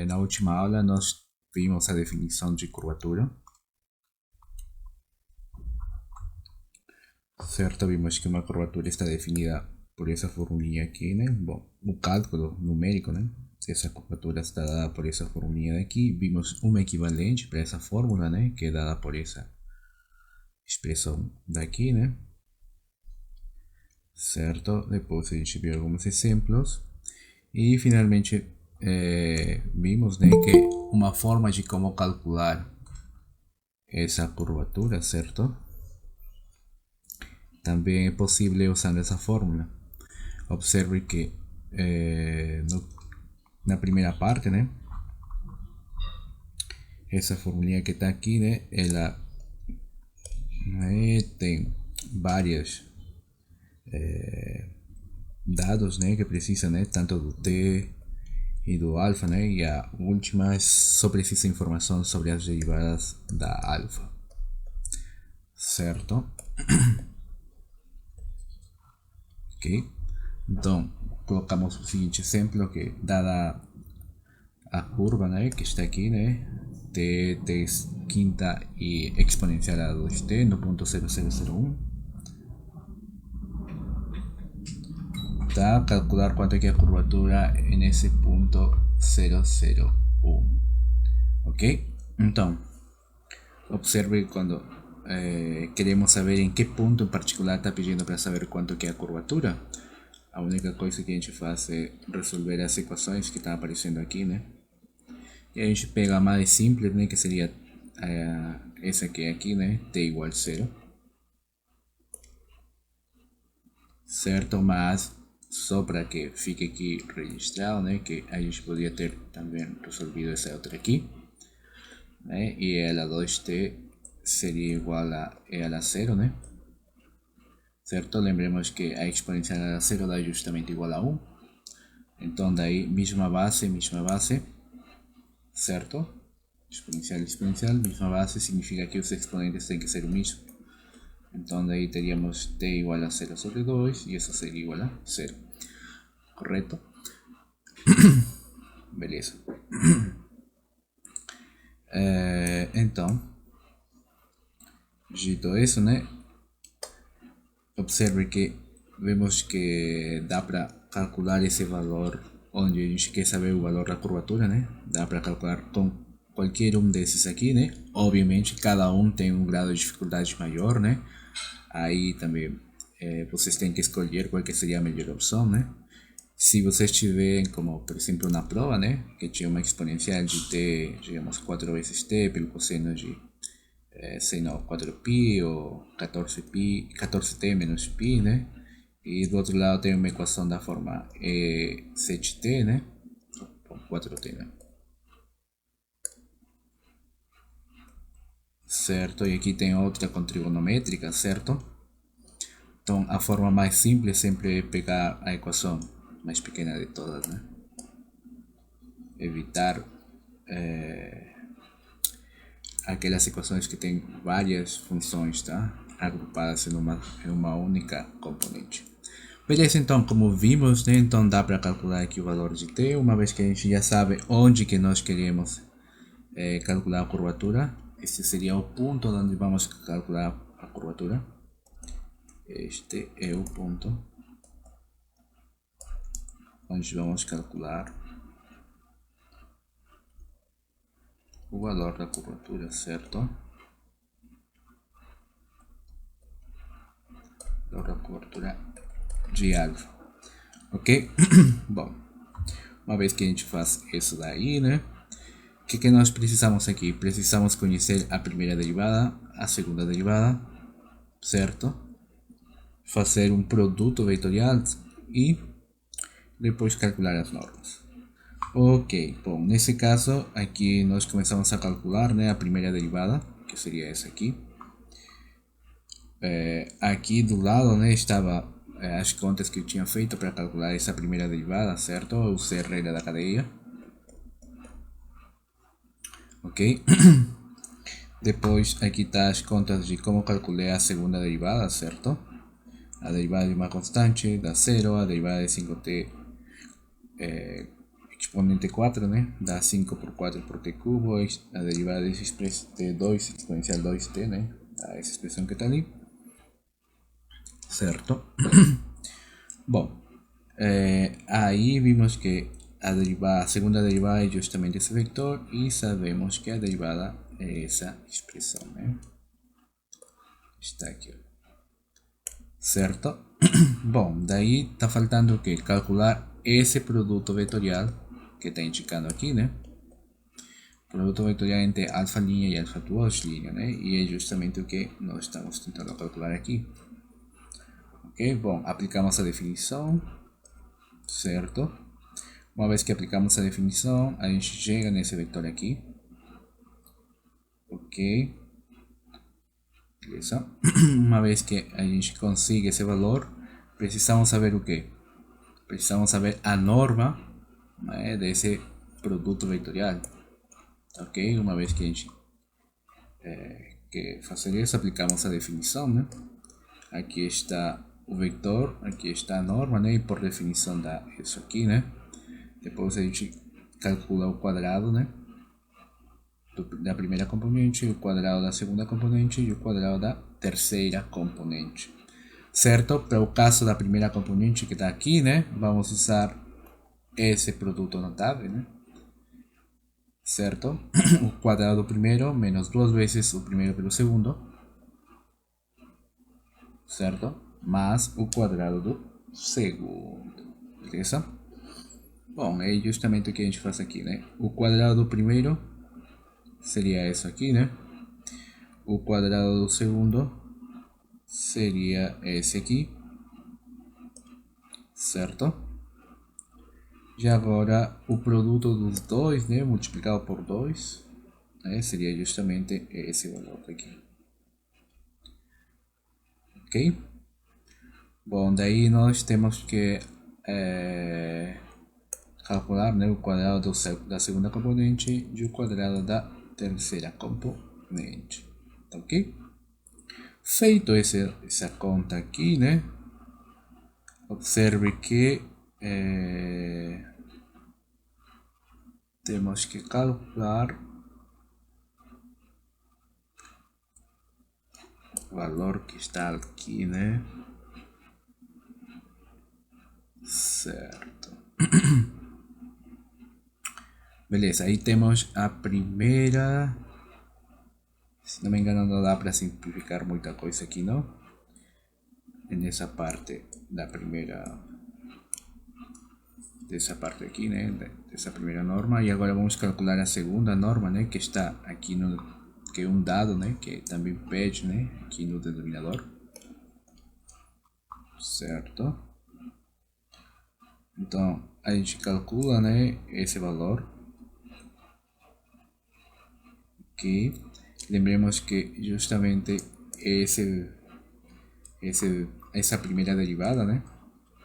Na última aula nós vimos a definição de curvatura, certo? Vimos que uma curvatura está definida por essa formulinha aqui, né? Bom, o cálculo numérico, né? Essa curvatura está dada por essa formulinha daqui. Vimos uma equivalente para essa fórmula, né? Que é dada por essa expressão daqui, né? Certo? Depois a gente viu alguns exemplos. E finalmente vimos, né, que uma forma de como calcular essa curvatura, certo? Também é possível usando essa fórmula. Observe que na primeira parte, né, essa formulinha que está aqui, né, ela tem vários dados, né, que precisa, né, tanto do t e do alfa, né, e a última só precisa informação sobre as derivadas da alfa, certo? Ok, então colocamos o seguinte exemplo, que dada a curva, né, que está aqui, né, t quinta e exponencial a 2t no ponto 0001, tá? Calcular quanto é que é a curvatura nesse ponto 001, ok? Então, observe quando queremos saber em que ponto em particular está pedindo para saber quanto que é a curvatura. A única coisa que a gente faz é resolver as equações que estão aparecendo aqui, né? E a gente pega a mais simples, né? Que seria essa aqui, né? T igual a 0. Certo? Mas só para que fique aqui registrado, né? Que a gente podia ter também resolvido essa outra aqui, né? E ela 2t seria igual a ela 0, né? Certo? Lembremos que a exponencial a 0 dá justamente igual a 1. Então daí mesma base, certo? Exponencial, exponencial, mesma base significa que os exponentes têm que ser o mesmo. Então daí teríamos t igual a 0 sobre 2 e isso seria igual a 0. Correto? Beleza. Então, dito isso, né? Observe que vemos que dá para calcular esse valor onde a gente quer saber o valor da curvatura, né? Dá para calcular com qualquer um desses aqui, né? Obviamente cada um tem um grau de dificuldade maior, né? Aí também vocês têm que escolher qual que seria a melhor opção, né? Se vocês tiverem, como por exemplo na prova, né? Que tinha uma exponencial de t, digamos 4 vezes t pelo cosseno de sei não, 4π ou 14π, 14t menos π, né? E do outro lado tem uma equação da forma 7t, né? 4t, né? Certo? E aqui tem outra com trigonométrica, certo? Então a forma mais simples sempre é pegar a equação mais pequena de todas, né? Evitar aquelas equações que têm várias funções, tá? Agrupadas em uma única componente. Beleza, então, como vimos, né, então dá para calcular aqui o valor de t, uma vez que a gente já sabe onde que nós queremos calcular a curvatura. Este seria o ponto onde vamos calcular a curvatura. Este é o ponto onde vamos calcular o valor da curvatura, certo? Valor da curvatura de alfa, ok? Bom, uma vez que a gente faz isso daí, né? O que nós precisamos aqui? Precisamos conhecer a primeira derivada, a segunda derivada, certo? Fazer um produto vetorial e depois calcular as normas. Ok, bom, nesse caso aqui nós começamos a calcular, né, a primeira derivada, que seria essa aqui. Aqui do lado, né, estava as contas que eu tinha feito para calcular essa primeira derivada, certo? Eu usei a regra da cadeia. Ok? Depois aqui está as contas de como calculei a segunda derivada, certo? A derivada de uma constante dá 0, a derivada de 5t exponente 4, né? Dá 5 por 4 por t cubo, a derivada dessa expressão de 2 exponencial 2t, né? Essa expressão que está ali, certo? Bom, aí vimos que a segunda derivada é justamente esse vetor e sabemos que a derivada é essa expressão, né? Está aqui, certo? Bom, daí está faltando o que? Calcular esse produto vetorial que está indicando aqui, né? Produto vetorial entre alfa linha e alfa 2 linha, né? E é justamente o que nós estamos tentando calcular aqui. Ok? Bom, aplicamos a definição, certo? Uma vez que aplicamos a definição, a gente chega nesse vetor aqui. Ok? Beleza? Uma vez que a gente consiga esse valor, precisamos saber o que? Precisamos saber a norma, né, desse produto vetorial. Ok? Uma vez que a gente que fazer isso, aplicamos a definição, né? Aqui está o vetor, aqui está a norma, né? E por definição dá isso aqui, né? Depois a gente calcula o quadrado, né? Da primeira componente, o quadrado da segunda componente e o quadrado da terceira componente. Certo? Para o caso da primeira componente que está aqui, né? Vamos usar esse produto notável, né? Certo? O quadrado do primeiro menos 2 vezes o primeiro pelo segundo, certo? Mais o quadrado do segundo, beleza? Bom, é justamente o que a gente faz aqui, né? O quadrado do primeiro seria isso aqui, né? O quadrado do segundo seria esse aqui, certo? E agora o produto dos dois, né? Multiplicado por 2, né? Seria justamente esse valor aqui. Ok? Bom, daí nós temos que calcular, né, o quadrado da segunda componente e o quadrado da terceira componente. Tá ok? Feito essa conta aqui, né? Observe que temos que calcular o valor que está aqui, né? Certo. Beleza, aí temos a primeira. Se não me engano, não dá para simplificar muita coisa aqui, não? Nessa parte da primeira. Dessa parte aqui, né? Dessa primeira norma. E agora vamos calcular a segunda norma, né? Que está aqui no. Que é um dado, né? Que também pede, né? Aqui no denominador. Certo? Então a gente calcula, né? Esse valor. Ok. Lembremos que justamente essa primeira derivada, né?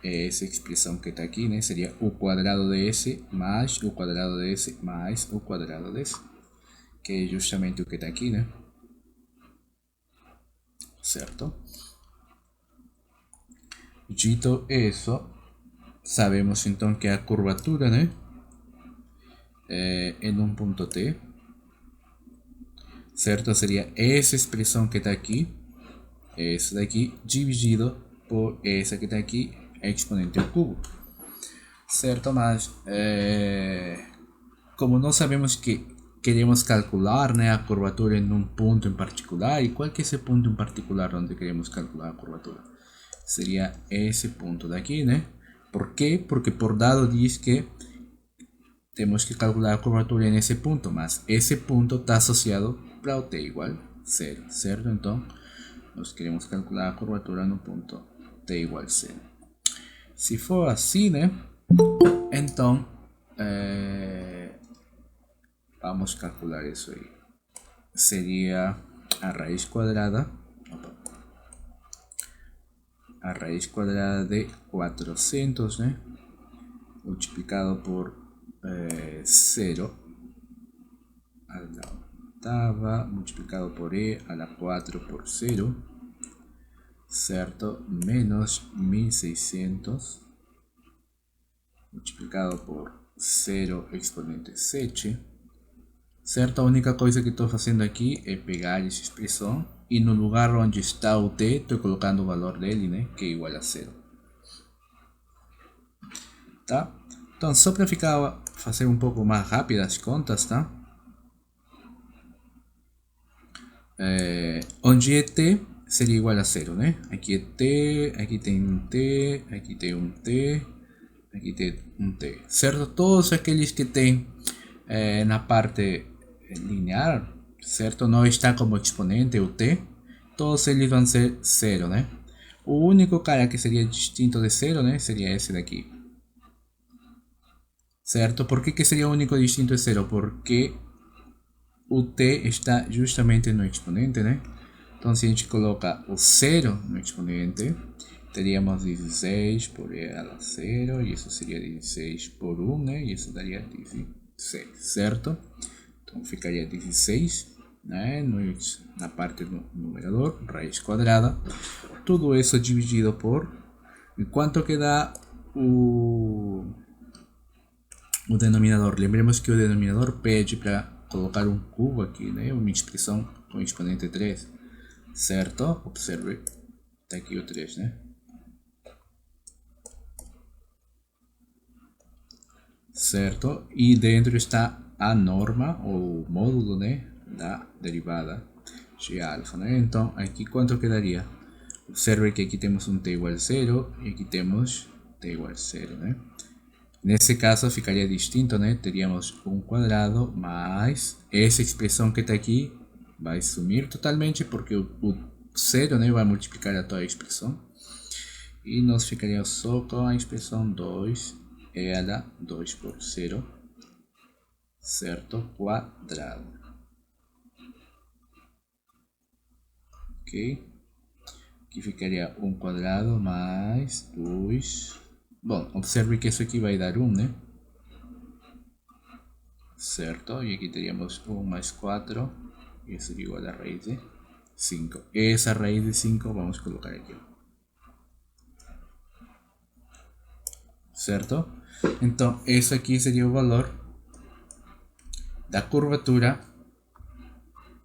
É essa expressão que está aqui, né? Seria o quadrado de s mais o quadrado de s mais o quadrado de s, que é justamente o que está aqui, né? Certo? Dito isso, sabemos então que a curvatura, né? Em um ponto t, certo? Seria essa expressão que está aqui, essa daqui, dividido por essa que está aqui, exponente ao cubo, certo? Mas como nós sabemos que queremos calcular, né, a curvatura em um ponto em particular, e qual que é esse ponto em particular onde queremos calcular a curvatura? Seria esse ponto daqui, né? Por quê? Porque por dado diz que temos que calcular a curvatura nesse ponto, mas esse ponto está associado para o t igual 0, certo? Então, nós queremos calcular a curvatura no ponto t igual 0. Se for assim, né? Então, vamos calcular isso aí. Seria a raiz quadrada de 400, né? Multiplicado por 0 a la octava, multiplicado por e a la 4 por 0, certo, menos 1600 multiplicado por 0 exponente 7. Certo? A única coisa que estou fazendo aqui é pegar essa expressão e no lugar onde está o t, estou colocando o valor dele, né? Que é igual a 0. Tá? Então, só para fazer um pouco mais rápido as contas, tá? Onde é t seria igual a 0, né? Aqui é t, aqui tem um t, aqui tem um t, aqui tem um t, certo? Todos aqueles que tem na parte linear, certo? Não está como exponente o t, todos eles vão ser 0, né? O único cara que seria distinto de 0, né? Seria esse daqui. Certo? Por que seria o único distinto de 0? Porque o t está justamente no exponente, né? Então, se a gente coloca o 0 no exponente, teríamos 16 por ela 0, e isso seria 16 por 1, né? E isso daria 16, certo? Então, ficaria 16, né? Na parte do numerador, raiz quadrada. Tudo isso dividido por... E quanto que dá o denominador? Lembremos que o denominador pede para colocar um cubo aqui, né? Uma expressão com exponente 3, certo? Observe, está aqui o 3, né? Certo? E dentro está a norma, ou módulo, né? Da derivada de alfa, né? Então, aqui quanto quedaria? Observe que aqui temos um t igual a 0 e aqui temos t igual a 0, né? Nesse caso ficaria distinto, né? Teríamos 1 quadrado mais essa expressão que está aqui vai sumir totalmente porque o 0, né, vai multiplicar a toda a expressão. E nós ficaríamos só com a expressão 2, ela 2 por 0, certo? Quadrado. Ok? Aqui ficaria 1 quadrado mais 2. Bom, observe que isso aqui vai dar 1, né? Certo? E aqui teríamos 1 mais 4. Isso seria igual a raiz de 5. Essa raiz de 5 vamos colocar aqui. Certo? Então, esse aqui seria o valor da curvatura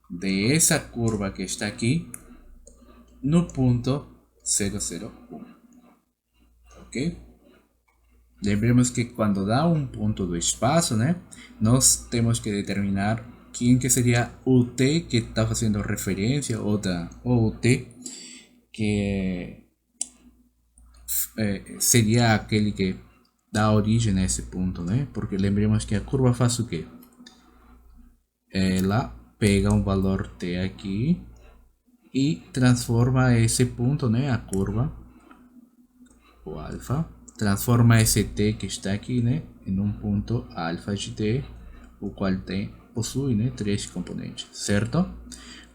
de essa curva que está aqui no ponto 001. Ok? Lembremos que quando dá um ponto do espaço, né, nós temos que determinar quem que seria o t que está fazendo referência ou o t que seria aquele que dá origem a esse ponto, né? Porque lembremos que a curva faz o quê? Ela pega um valor t aqui e transforma esse ponto, né, a curva, o alfa, transforma esse t que está aqui, né, em um ponto alfa de t, o qual possui, né, 3 componentes, certo?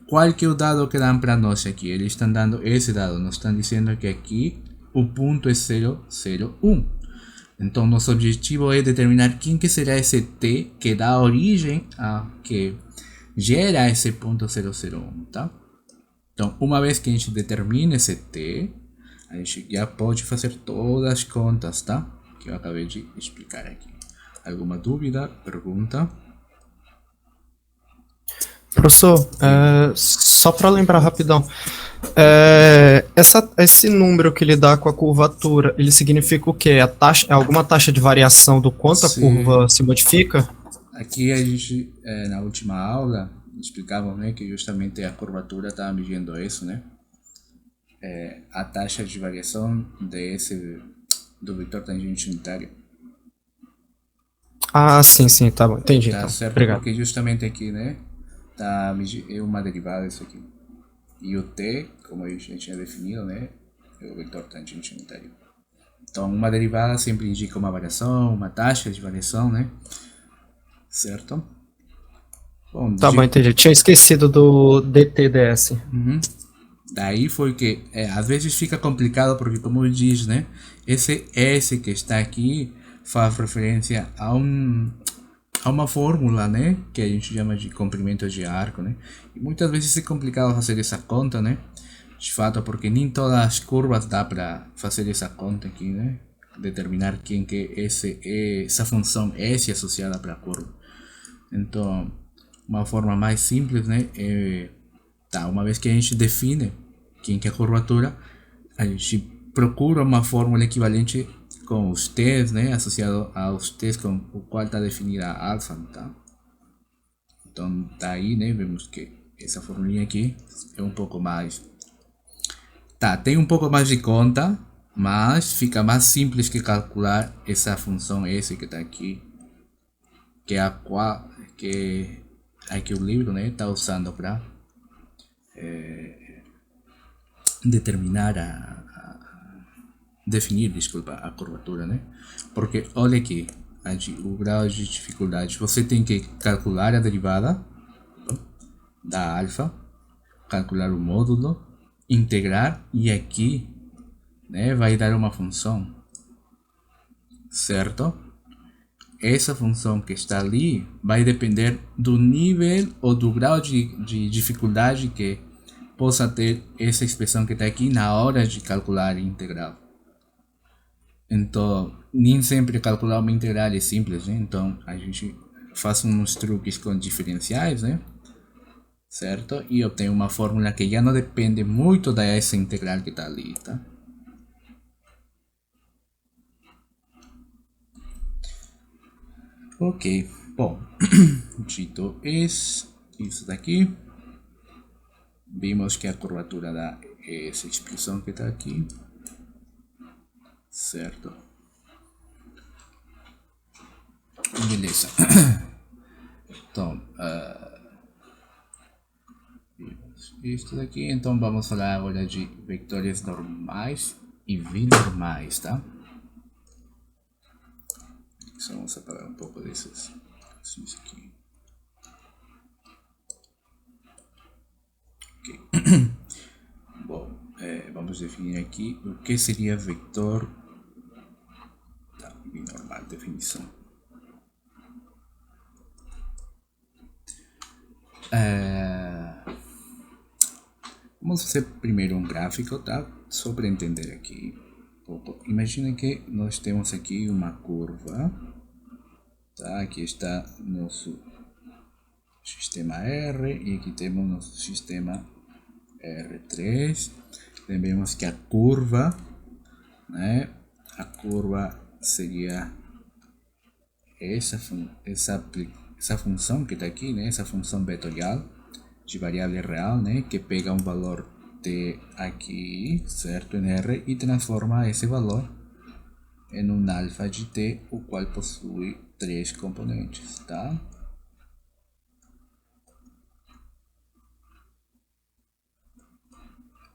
Qual que é o dado que dão para nós aqui? Eles estão dando esse dado, nos estão dizendo que aqui o ponto é 001. Então, nosso objetivo é determinar quem que será esse t que dá origem a que gera esse ponto 001, tá? Então, uma vez que a gente determina esse t, a gente já pode fazer todas as contas, tá? Que eu acabei de explicar aqui. Alguma dúvida, pergunta? Professor, só para lembrar rapidão, esse número que ele dá com a curvatura, ele significa o quê? Alguma taxa de variação do quanto a curva se modifica? Aqui a gente, na última aula, explicava, né, que justamente a curvatura estava medindo isso, né? A taxa de variação do vetor tangente unitário. Ah, sim, tá bom, entendi. Tá então. certo, Obrigado. porque justamente aqui, né, é uma derivada isso aqui. E o t, como a gente tinha definido, né, é o vetor tangente unitário. Então, uma derivada sempre indica uma variação, uma taxa de variação, né? Certo? Bom, tá bom, entendi. Tinha esquecido do dtds. Uhum. Daí foi que às vezes fica complicado porque, como diz, né, esse S que está aqui faz referência a uma fórmula, né, que a gente chama de comprimento de arco, né, e muitas vezes é complicado fazer essa conta, né, de fato, porque nem todas as curvas dá para fazer essa conta aqui, né, determinar quem que essa função S associada para a curva. Então, uma forma mais simples, né, uma vez que a gente define quem que é a curvatura, a gente procura uma fórmula equivalente com os t's, né, associado aos t's com o qual está definida a alfa, tá? Então, daí, né, vemos que essa formulinha aqui é um pouco mais... Tá, tem um pouco mais de conta, mas fica mais simples que calcular essa função S que está aqui, que é a qual que aqui o livro, né, está usando para determinar definir, desculpa, a curvatura, né? Porque olha aqui, o grau de dificuldade, você tem que calcular a derivada da alfa, calcular o módulo, integrar e aqui, né, vai dar uma função, certo? Essa função que está ali vai depender do nível ou do grau de dificuldade que possa ter essa expressão que está aqui na hora de calcular a integral. Então, nem sempre calcular uma integral é simples, né? Então, a gente faz uns truques com diferenciais, né? Certo? E obtém uma fórmula que já não depende muito dessa integral que está ali, tá? Ok, bom, dito isso daqui, vimos que a curvatura dá essa expressão que está aqui, certo? Beleza. Então, vimos isso daqui, então vamos falar agora de vetores normais e binormais, tá? Só vamos separar um pouco desses aqui. Ok. Bom, vamos definir aqui o que seria vetor binormal, definição. Vamos fazer primeiro um gráfico, tá? Só para entender aqui um pouco. Imagina que nós temos aqui uma curva, tá? Aqui está nosso sistema R e aqui temos nosso sistema R3. Lembremos que a curva, né? A curva seria essa função que está aqui, né? Essa função vetorial de variável real, né? Que pega um valor t aqui, certo, em R e transforma esse valor em um alfa de t, o qual possui 3 componentes, tá?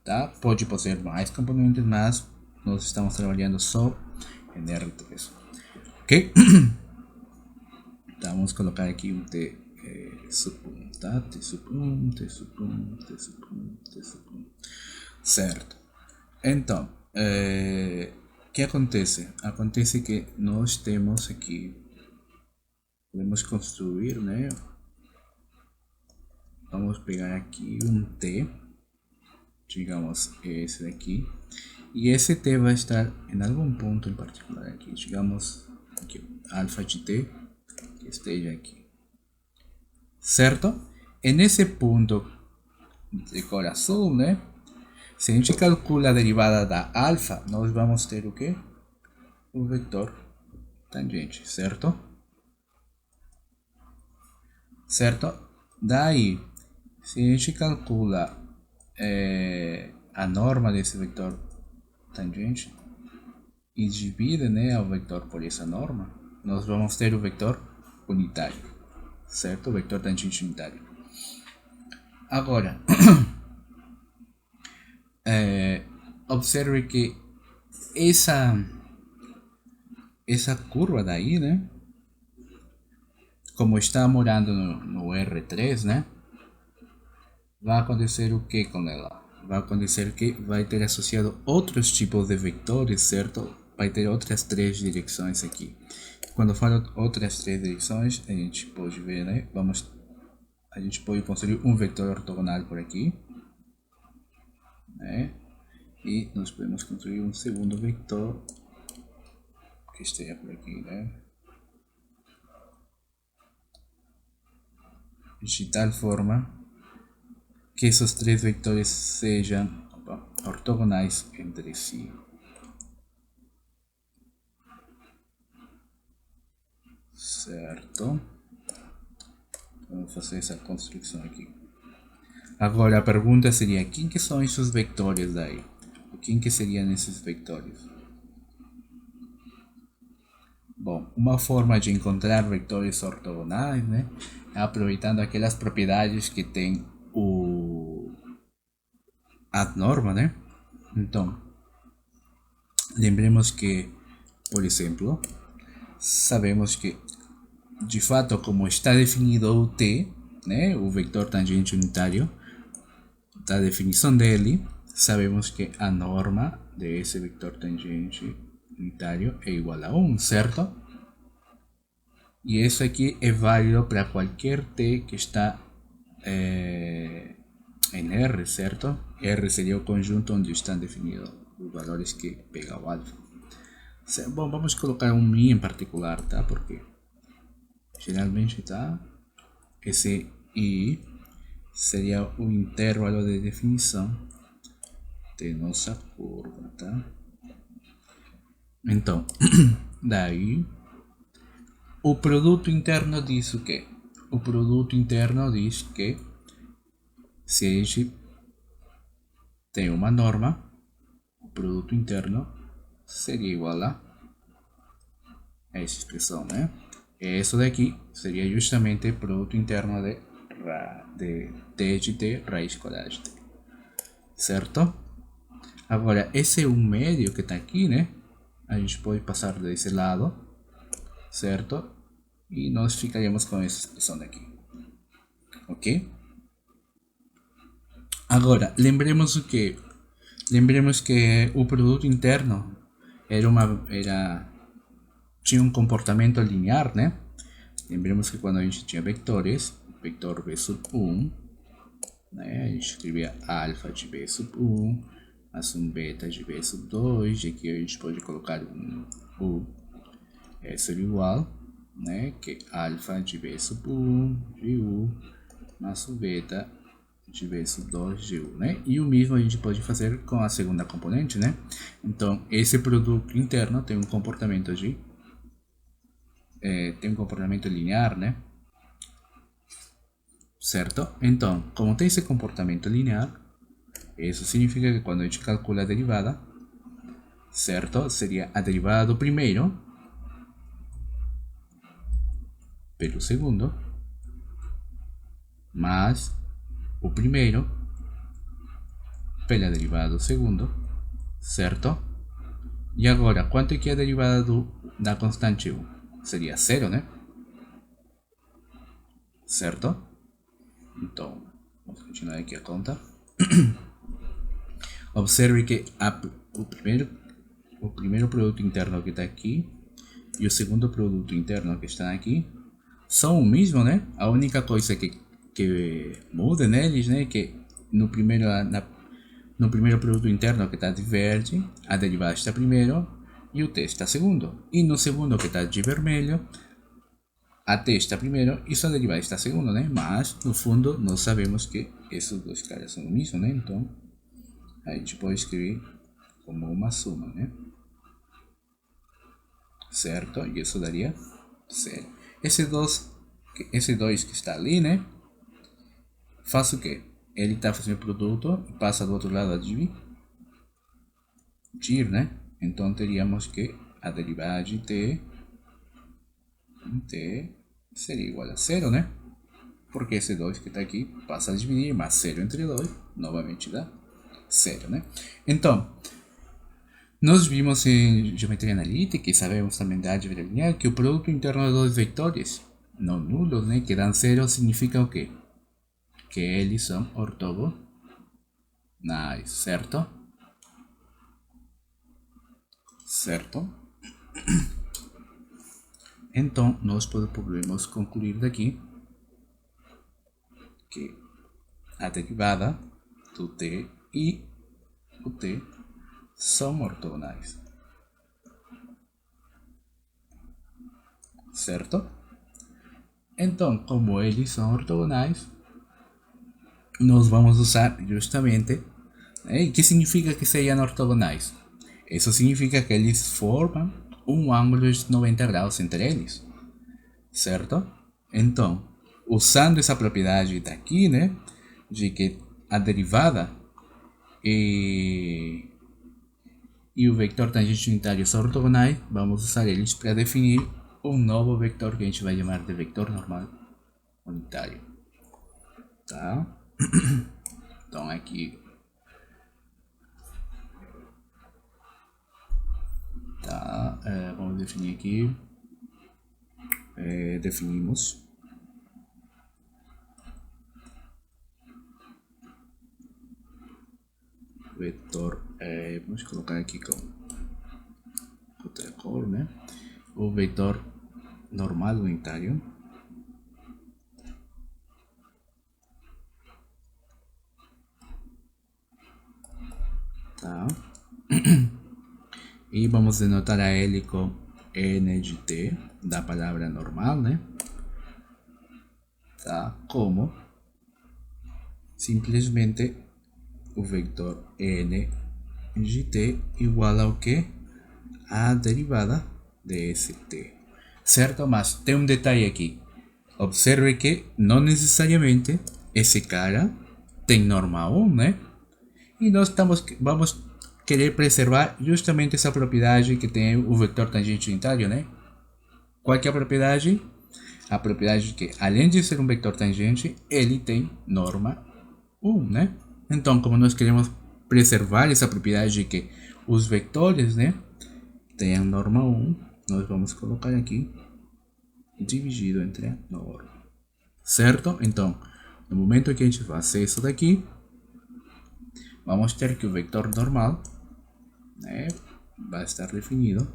Tá? Pode possuir mais componentes, mas nós estamos trabalhando só em R3, ok? Então, vamos colocar aqui um t sub 1, tá? T sub 1, T sub 1, T sub 1, T sub 1, certo? Então, o que acontece? Acontece que nós temos aqui, podemos construir, né? Vamos pegar aqui um t, digamos esse daqui, e esse t vai estar em algum ponto em particular aqui, digamos aqui, alfa de t, que esteja aqui, certo? E nesse ponto de cor azul, né? Se a gente calcula a derivada da alfa, nós vamos ter o que? O vetor tangente, certo? Certo? Daí, se a gente calcula a norma desse vetor tangente e divide, né, o vetor por essa norma, nós vamos ter o vetor unitário, certo? O vetor tangente unitário. Agora, observe que essa curva daí, né, como está morando no R3, né, vai acontecer o que com ela? Vai acontecer que vai ter associado outros tipos de vetores, certo? Vai ter outras 3 direções aqui. Quando eu falo outras 3 direções, a gente pode ver, né? A gente pode construir um vetor ortogonal por aqui, né? E nós podemos construir um segundo vetor que esteja por aqui, né? De tal forma que esses três vetores sejam ortogonais entre si. Certo? Vamos fazer essa construção aqui. Agora a pergunta seria, quem que são esses vetores daí? Quem que seriam esses vetores? Bom, uma forma de encontrar vetores ortogonais, né, é aproveitando aquelas propriedades que tem a norma, né? Então, lembremos que, por exemplo, sabemos que, de fato, como está definido o t, né, o vetor tangente unitário, da definição dele, sabemos que a norma desse vetor tangente unitário é igual a 1, certo? E isso aqui é válido para qualquer t que está em R, certo? R seria o conjunto onde estão definidos os valores que pega o alfa. Bom, vamos colocar um mi em particular, tá? Porque geralmente, tá? Esse i seria o intervalo de definição de nossa curva, tá? Então, daí o produto interno diz o quê? O produto interno diz que se a gente tem uma norma, o produto interno seria igual a essa expressão, né? E isso daqui seria justamente o produto interno de t de t raiz quadrada de t, certo? Agora, esse 1 médio que está aqui, né? A gente pode passar desse lado, certo? E nós ficaríamos com essa expressão daqui, ok? Agora, lembremos o que? Lembremos que o produto interno tinha um comportamento linear, né? Lembremos que quando a gente tinha vetores, vector b sub 1, né? A gente escrevia alfa de b sub 1, mais um beta de b sub 2, e aqui a gente pode colocar um u, seria igual, né? Que alfa de b sub 1 de u, mais o beta de b sub 2 de u, né? E o mesmo a gente pode fazer com a segunda componente, né? Então, esse produto interno tem um comportamento linear, né? Certo? Então, como tem esse comportamento linear, isso significa que quando a gente calcula a derivada, certo? Seria a derivada do primeiro pelo segundo, mais o primeiro pela derivada do segundo, certo? E agora, quanto é que é a derivada da constante 1? Seria 0, né? Certo? Então, vamos continuar aqui a conta. Observe que o primeiro produto interno que está aqui e o segundo produto interno que está aqui são o mesmo, né? A única coisa que muda neles, né? Que no primeiro produto interno que está de verde, a derivada está primeiro e o t está segundo. E no segundo que está de vermelho, a t está primeiro e sua derivada está segundo, né? Mas, no fundo, nós sabemos que esses dois caras são o mesmo, né? Então, a gente pode escrever como uma soma, né? Certo? E isso daria 0. Esse 2 que está ali, né? Faz o quê? Ele está fazendo produto e passa do outro lado a dividir, né? Então, teríamos que a derivada de t seria igual a 0, né? Porque esse 2 que está aqui passa a dividir, mais 0 entre 2, novamente dá 0, né? Então, nós vimos em geometria analítica e sabemos também da álgebra linear que o produto interno de dois vetores não nulos, né, que dão 0, significa o quê? Que eles são ortogonais, certo? Certo? Então, nós podemos concluir daqui que a derivada do t e o t são ortogonais. certo? Então, como eles são ortogonais, nós vamos usar justamente, e que significa que sejam ortogonais? Isso significa que eles formam um ângulo de 90 graus entre eles, certo? Então, usando essa propriedade daqui, né, de que a derivada e o vetor tangente unitário são ortogonais, vamos usar eles para definir um novo vetor que a gente vai chamar de vetor normal unitário. Tá? Então aqui tá, vamos definir aqui, definimos vetor, vamos colocar aqui com outra cor, né? O vetor normal unitário. Tá? E vamos denotar a ele com n de t, da palavra normal, né? Tá? Como simplesmente o vetor n de t igual ao que? A derivada desse t. Certo? Mas tem um detalhe aqui. Observe que não necessariamente esse cara tem norma 1, né? E nós vamos querer preservar justamente essa propriedade que tem o vetor tangente unitário, né? Qual que é a propriedade? A propriedade que, além de ser um vetor tangente, ele tem norma 1, né? Então, como nós queremos preservar essa propriedade de que os vetores, né, tenham norma 1, nós vamos colocar aqui dividido entre a norma. Certo? Então, no momento que a gente fazer isso daqui, vamos ter que o vetor normal, né, vai estar definido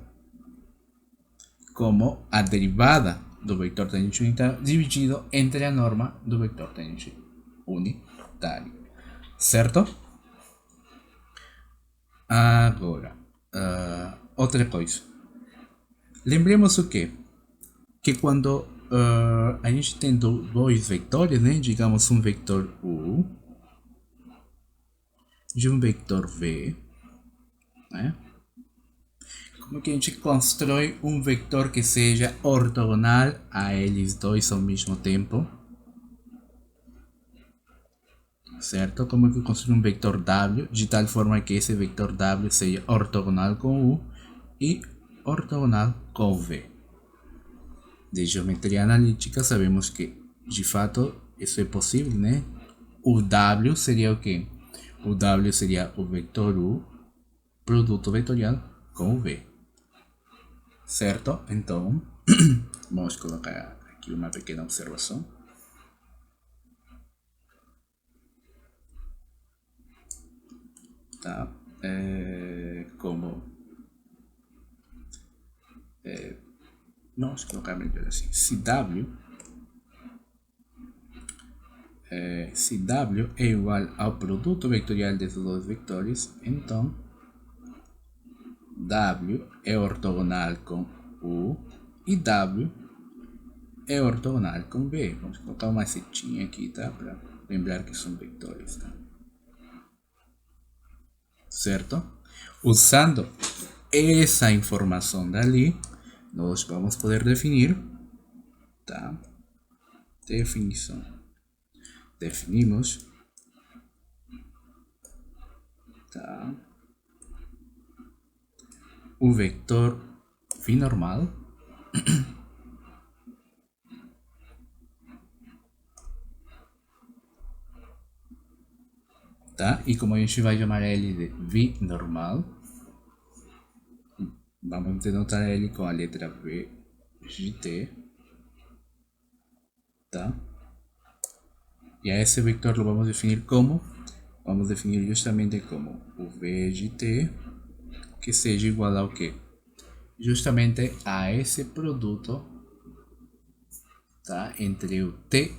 como a derivada do vetor tangente unitário dividido entre a norma do vetor tangente unitário. Certo? Agora, outra coisa. Lembremos o quê? Que quando a gente tem dois vetores, né? Digamos um vetor U de um vetor V, né? Como que a gente constrói um vetor que seja ortogonal a eles dois ao mesmo tempo? Certo? Como que eu construo um vetor W de tal forma que esse vetor W seja ortogonal com U e ortogonal com V? De geometria analítica sabemos que de fato isso é possível, né? O W seria o que? O W seria o vetor U, produto vetorial com o V. Certo? Então, vamos colocar aqui uma pequena observação. Tá? Vamos colocar melhor assim. Se W é igual ao produto vetorial desses dois vetores, então W é ortogonal com U e W é ortogonal com V. Vamos colocar uma setinha aqui, tá? Para lembrar que são vetores, tá? Certo? Usando essa informação dali, nós vamos poder definir, tá? Definição. Definimos, tá? O vetor φ normal tá? E como a gente vai chamar ele de V normal, vamos denotar ele com a letra V de t, tá? E a esse vetor lo vamos definir como? Vamos definir justamente como o V de t que seja igual ao que? Justamente a esse produto, tá? Entre o t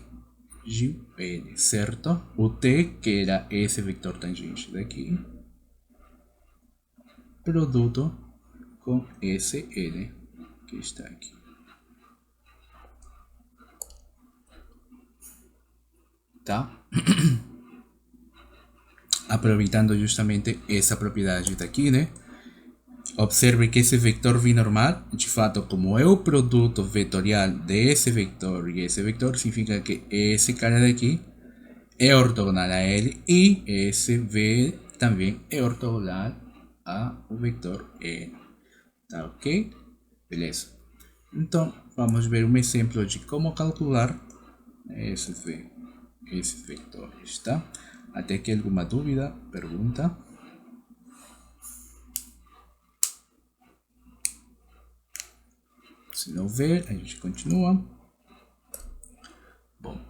e o n, certo? O t, que era esse vetor tangente daqui, produto com esse n que está aqui. tá? Aproveitando justamente essa propriedade daqui, né? Observe que esse vetor binormal, de fato, como é o produto vetorial desse vetor e esse vetor, significa que esse cara daqui é ortogonal a ele e esse V também é ortogonal ao vetor N. Tá ok? Beleza. Então, vamos ver um exemplo de como calcular esses vetores, tá? Até aqui alguma dúvida, pergunta? Se não ver, a gente continua. Bom,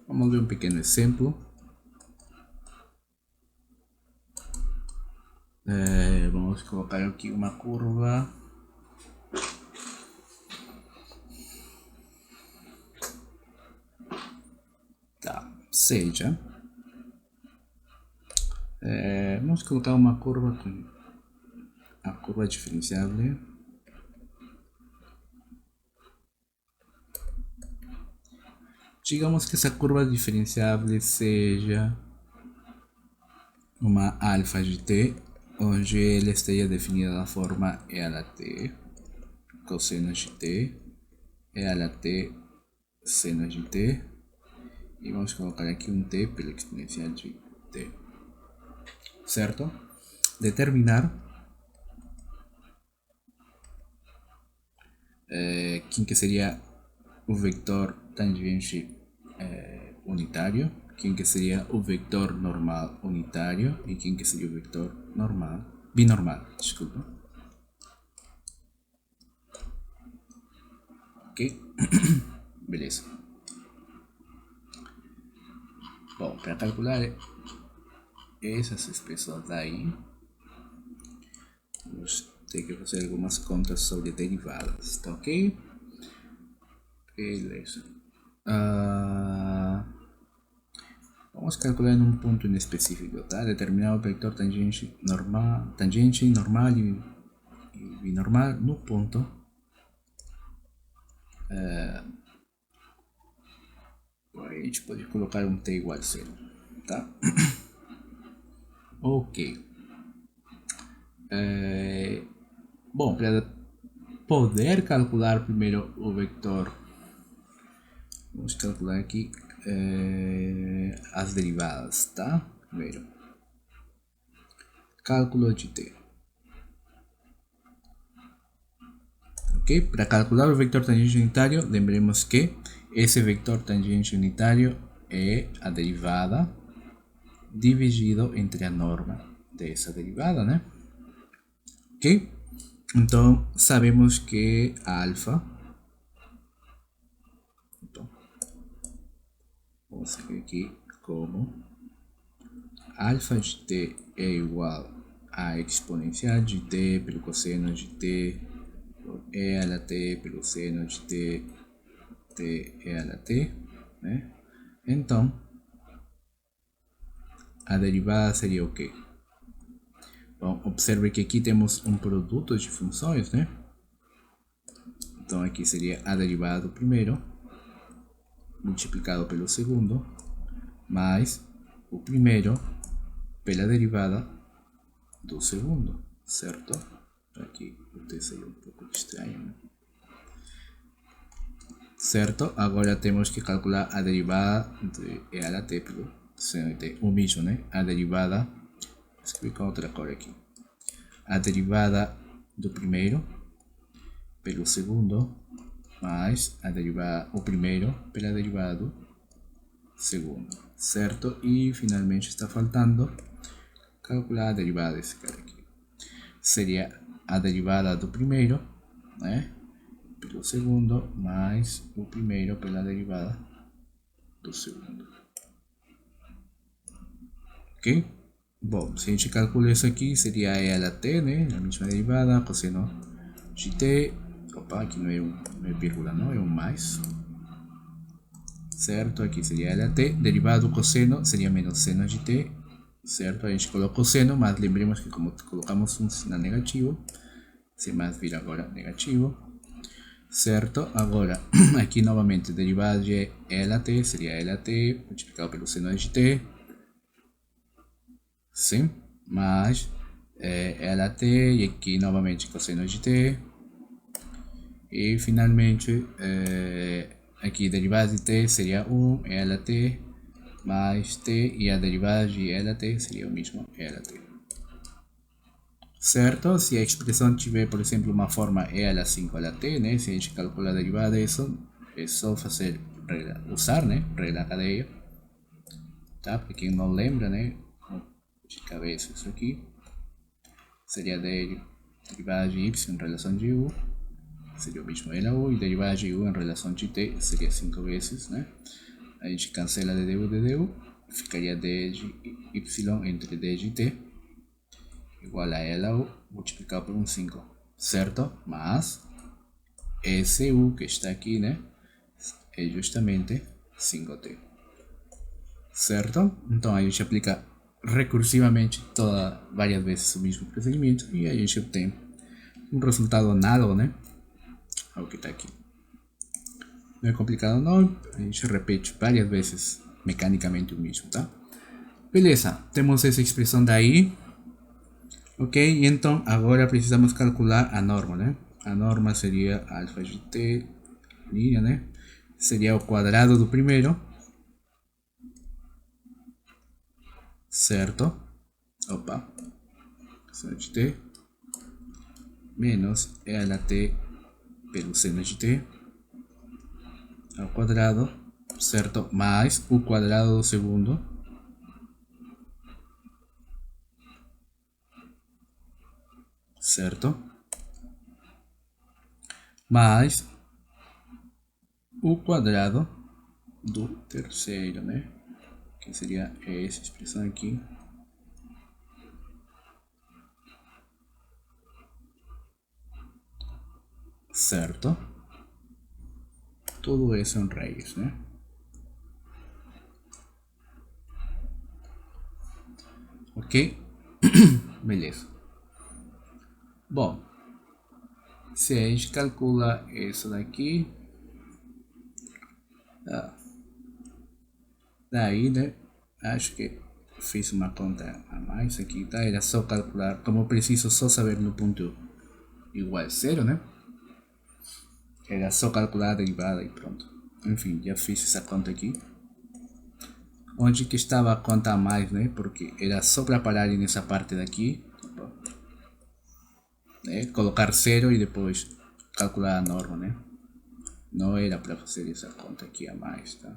vamos ver um pequeno exemplo. Vamos colocar aqui uma curva. Tá, seja. Vamos colocar uma curva com a curva diferenciável. Digamos que essa curva diferenciável seja uma alfa de t, onde ele esteja definida da forma e a t, cosseno de t, e a t, seno de t, e vamos colocar aqui um t pela exponencial de t, certo? Determinar quem que seria o vetor tangente unitário, quem que seria o vetor normal unitário e quem que seria o vetor normal, binormal, desculpa. Ok? Beleza. Bom, para calcular essas expressões aí, vamos ter que fazer algumas contas sobre derivadas, tá ok? Beleza. Vamos calcular em um ponto em específico, tá? Determinar o vetor tangente normal e binormal no ponto. A gente pode colocar um t igual a 0, tá? Ok. Bom, para poder calcular primeiro o vetor, vamos calcular aqui as derivadas, tá? Primeiro, cálculo de t. Ok? Para calcular o vetor tangente unitário, lembremos que esse vetor tangente unitário é a derivada dividido entre a norma dessa derivada, né? Ok? Então, sabemos que alfa, então, vamos escrever aqui como alfa de t é igual a exponencial de t pelo cosseno de t e a t pelo seno de t, t e a t, né? Então, a derivada seria o quê? Bom, observe que aqui temos um produto de funções, né? Então aqui seria a derivada do primeiro multiplicado pelo segundo mais o primeiro pela derivada do segundo, certo? Aqui o t seria um pouco estranho, né? Certo? Agora temos que calcular a derivada de e a t pelo seno de t, o mesmo, né? A derivada, vou escrever com outra cor aqui, a derivada do primeiro pelo segundo mais a derivada, o primeiro pela derivada do segundo, certo? E finalmente está faltando calcular a derivada desse cara aqui. Seria a derivada do primeiro, né, pelo segundo mais o primeiro pela derivada do segundo. Ok? Bom, se a gente calcula isso aqui, seria e a t, né, a mesma derivada, cosseno de t, opa, aqui não é vírgula, não, é um mais, certo? Aqui seria L a t, derivada do cosseno seria menos seno de t, certo? A gente colocou seno, mas lembremos que como colocamos um sinal negativo, se mais vira agora negativo, certo? Agora, aqui novamente, derivada de LT seria LT multiplicado pelo seno de t, sim? Mais LT e aqui novamente cosseno de t. E finalmente, aqui derivada de t seria 1 LT mais t e a derivada de LT seria o mesmo LT. Certo? Se a expressão tiver, por exemplo, uma forma E a la 5 a la t, né? Se a gente calcula a derivada disso, é só fazer, usar, né? Regra da cadeia. Tá? Para quem não lembra, né? De cabeça isso aqui. Seria derivada de y em relação de u. Seria o mesmo L a u. E derivada de u em relação de t seria 5 vezes, né? A gente cancela de du. Ficaria d de y entre d de t igual a L a u multiplicado por 5, certo? Mas esse u que está aqui, né, é justamente 5t, certo? Então a gente aplica recursivamente várias vezes o mesmo procedimento e a gente obtém um resultado análogo, né, ao que está aqui. Não é complicado não, a gente repete várias vezes mecanicamente o mesmo, tá? Beleza, temos essa expressão daí. Ok, então agora precisamos calcular a norma, né? A norma seria alfa de t, linha, né? Seria o quadrado do primeiro, certo? Opa, seno de t, menos e a la t pelo seno de t, ao quadrado, certo? Mais o quadrado do segundo, certo? Mais o quadrado do terceiro, né? Que seria essa expressão aqui. Certo? Tudo isso em raiz, né? Ok? Beleza. Bom, se a gente calcula isso daqui, daí, né? Acho que fiz uma conta a mais aqui, tá? Era só calcular, como eu preciso só saber no ponto igual a zero, né? Era só calcular a derivada e pronto. Enfim, já fiz essa conta aqui. Onde que estava a conta a mais, né? Porque era só para parar nessa parte daqui. Né? Colocar zero e depois calcular a norma, né? Não era para fazer essa conta aqui a mais, tá?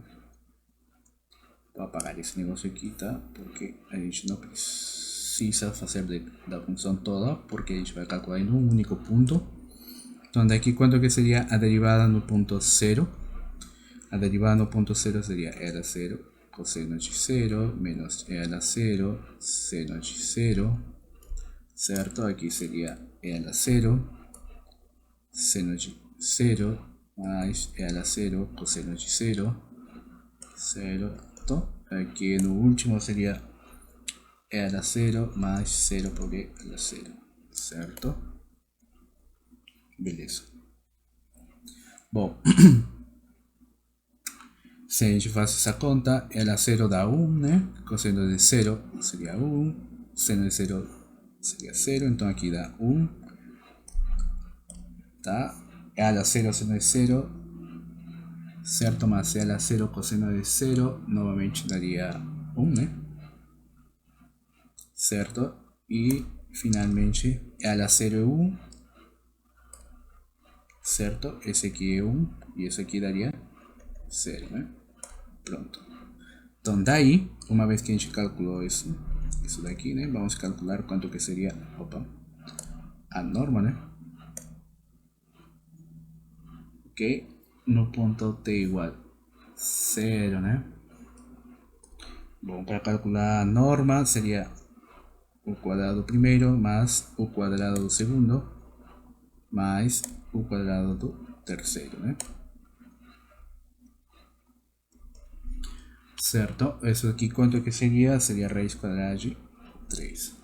Vou apagar esse negócio aqui, tá? Porque a gente não precisa fazer da função toda, porque a gente vai calcular em um único ponto. Então daqui quanto que seria a derivada no ponto 0? A derivada no ponto 0 seria e a la 0 cosseno de 0 menos e a la 0 seno de 0, certo? Aqui seria e a la 0 seno de 0 mais e a la 0 cosseno de 0, certo? Aqui no último seria e a la 0 mais 0 por e a la 0, certo? Beleza. Bom, se a gente faz essa conta, e a la 0 dá 1, né? Cosseno de 0 seria 1, seno de 0 seria 0, então aqui dá 1, tá? E a la 0 seno de 0, certo? Mas e a la 0 cosseno de 0 novamente daria 1, né? Certo? E finalmente e a la 0 é 1, certo? Esse aqui é 1 e esse aqui daria 0, né? Pronto. Então daí, uma vez que a gente calculou isso daqui, né? Vamos calcular quanto que seria, a norma, né? Ok? No ponto t igual 0, né? Bom, para calcular a norma seria o quadrado do primeiro mais o quadrado do segundo mais o quadrado do terceiro, né? Certo? Isso aqui quanto que seria? Seria raiz quadrada de 3.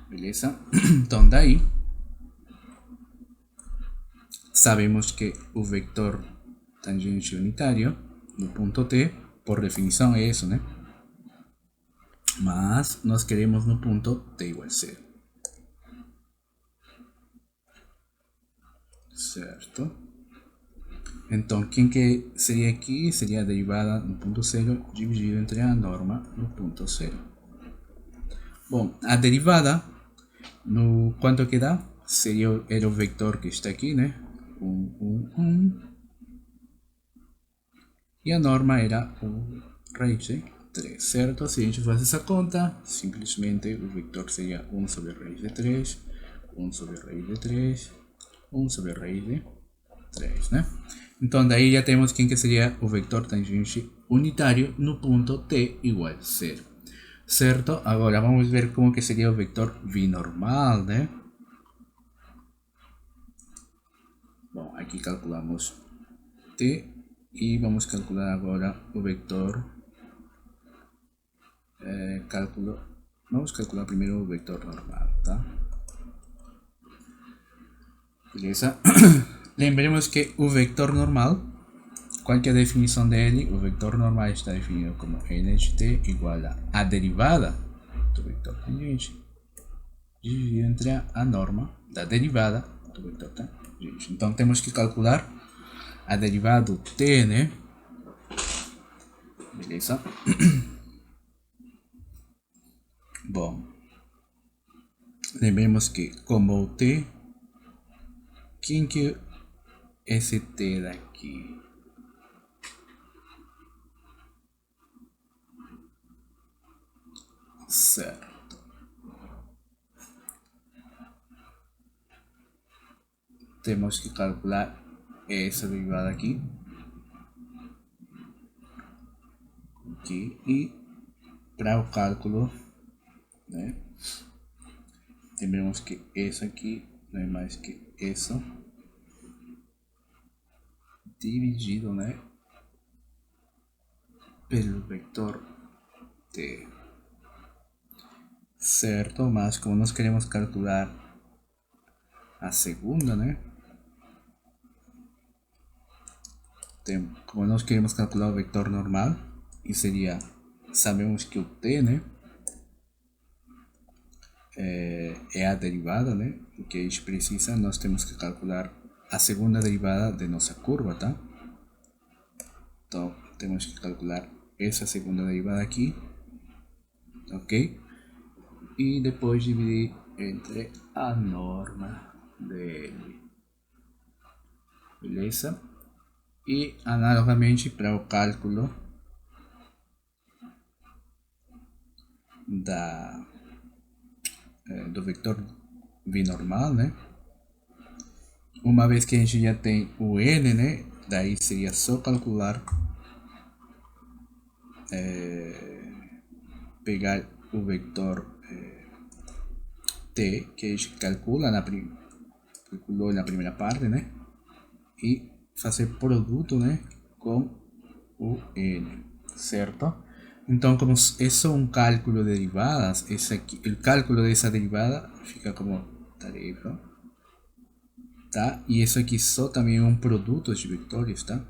Beleza? Então daí, sabemos que o vector tangente unitário no ponto T, por definição, é isso, né? Mas nós queremos no ponto T igual a 0. Certo? Então, quem que seria aqui? Seria a derivada no ponto 0 dividido entre a norma no ponto 0. Bom, a derivada, no quanto que dá? Era o vector que está aqui, né? 1. E a norma era o raiz de 3, certo? Se a gente faz essa conta, simplesmente o vector seria 1 sobre a raiz de 3, 1 sobre a raiz de 3, 1 sobre a raiz de 3, né? Então daí já temos quem que seria o vector tangente unitário no ponto t igual a 0. Certo? Agora vamos ver como que seria o vector binormal, né? Bom, aqui calculamos t e vamos calcular agora o vector. Vamos calcular primeiro o vector normal, tá? Beleza? Lembremos que o vector normal, qual que é a definição dele? O vector normal está definido como n de t igual a derivada do vector tangente dividido entre a norma da derivada do vector tangente. Então temos que calcular a derivada do t, né? Beleza? Bom, lembremos que como o t, quem que é esse t daqui? Certo. Temos que calcular essa derivada aqui. E para o cálculo, né, lembramos que isso aqui não é mais que isso dividido, né, pelo vector t, certo? Mas como nós queremos calcular a segunda, né, como nós queremos calcular o vector normal, e seria, sabemos que o t, né, é a derivada, né? O que a gente precisa, nós temos que calcular a segunda derivada de nossa curva, tá? Então, temos que calcular essa segunda derivada aqui, ok? E depois dividir entre a norma dele, beleza? E analogamente para o cálculo do vector binormal, né? Uma vez que a gente já tem o n, né? Daí seria só calcular, pegar o vector t, que a gente calculou na primeira parte, né? E fazer produto, né, com o n, certo? Então, como é só um cálculo de derivadas, o cálculo dessa derivada fica como tarefa, tá? E isso aqui só também é um produto de vetores, tá?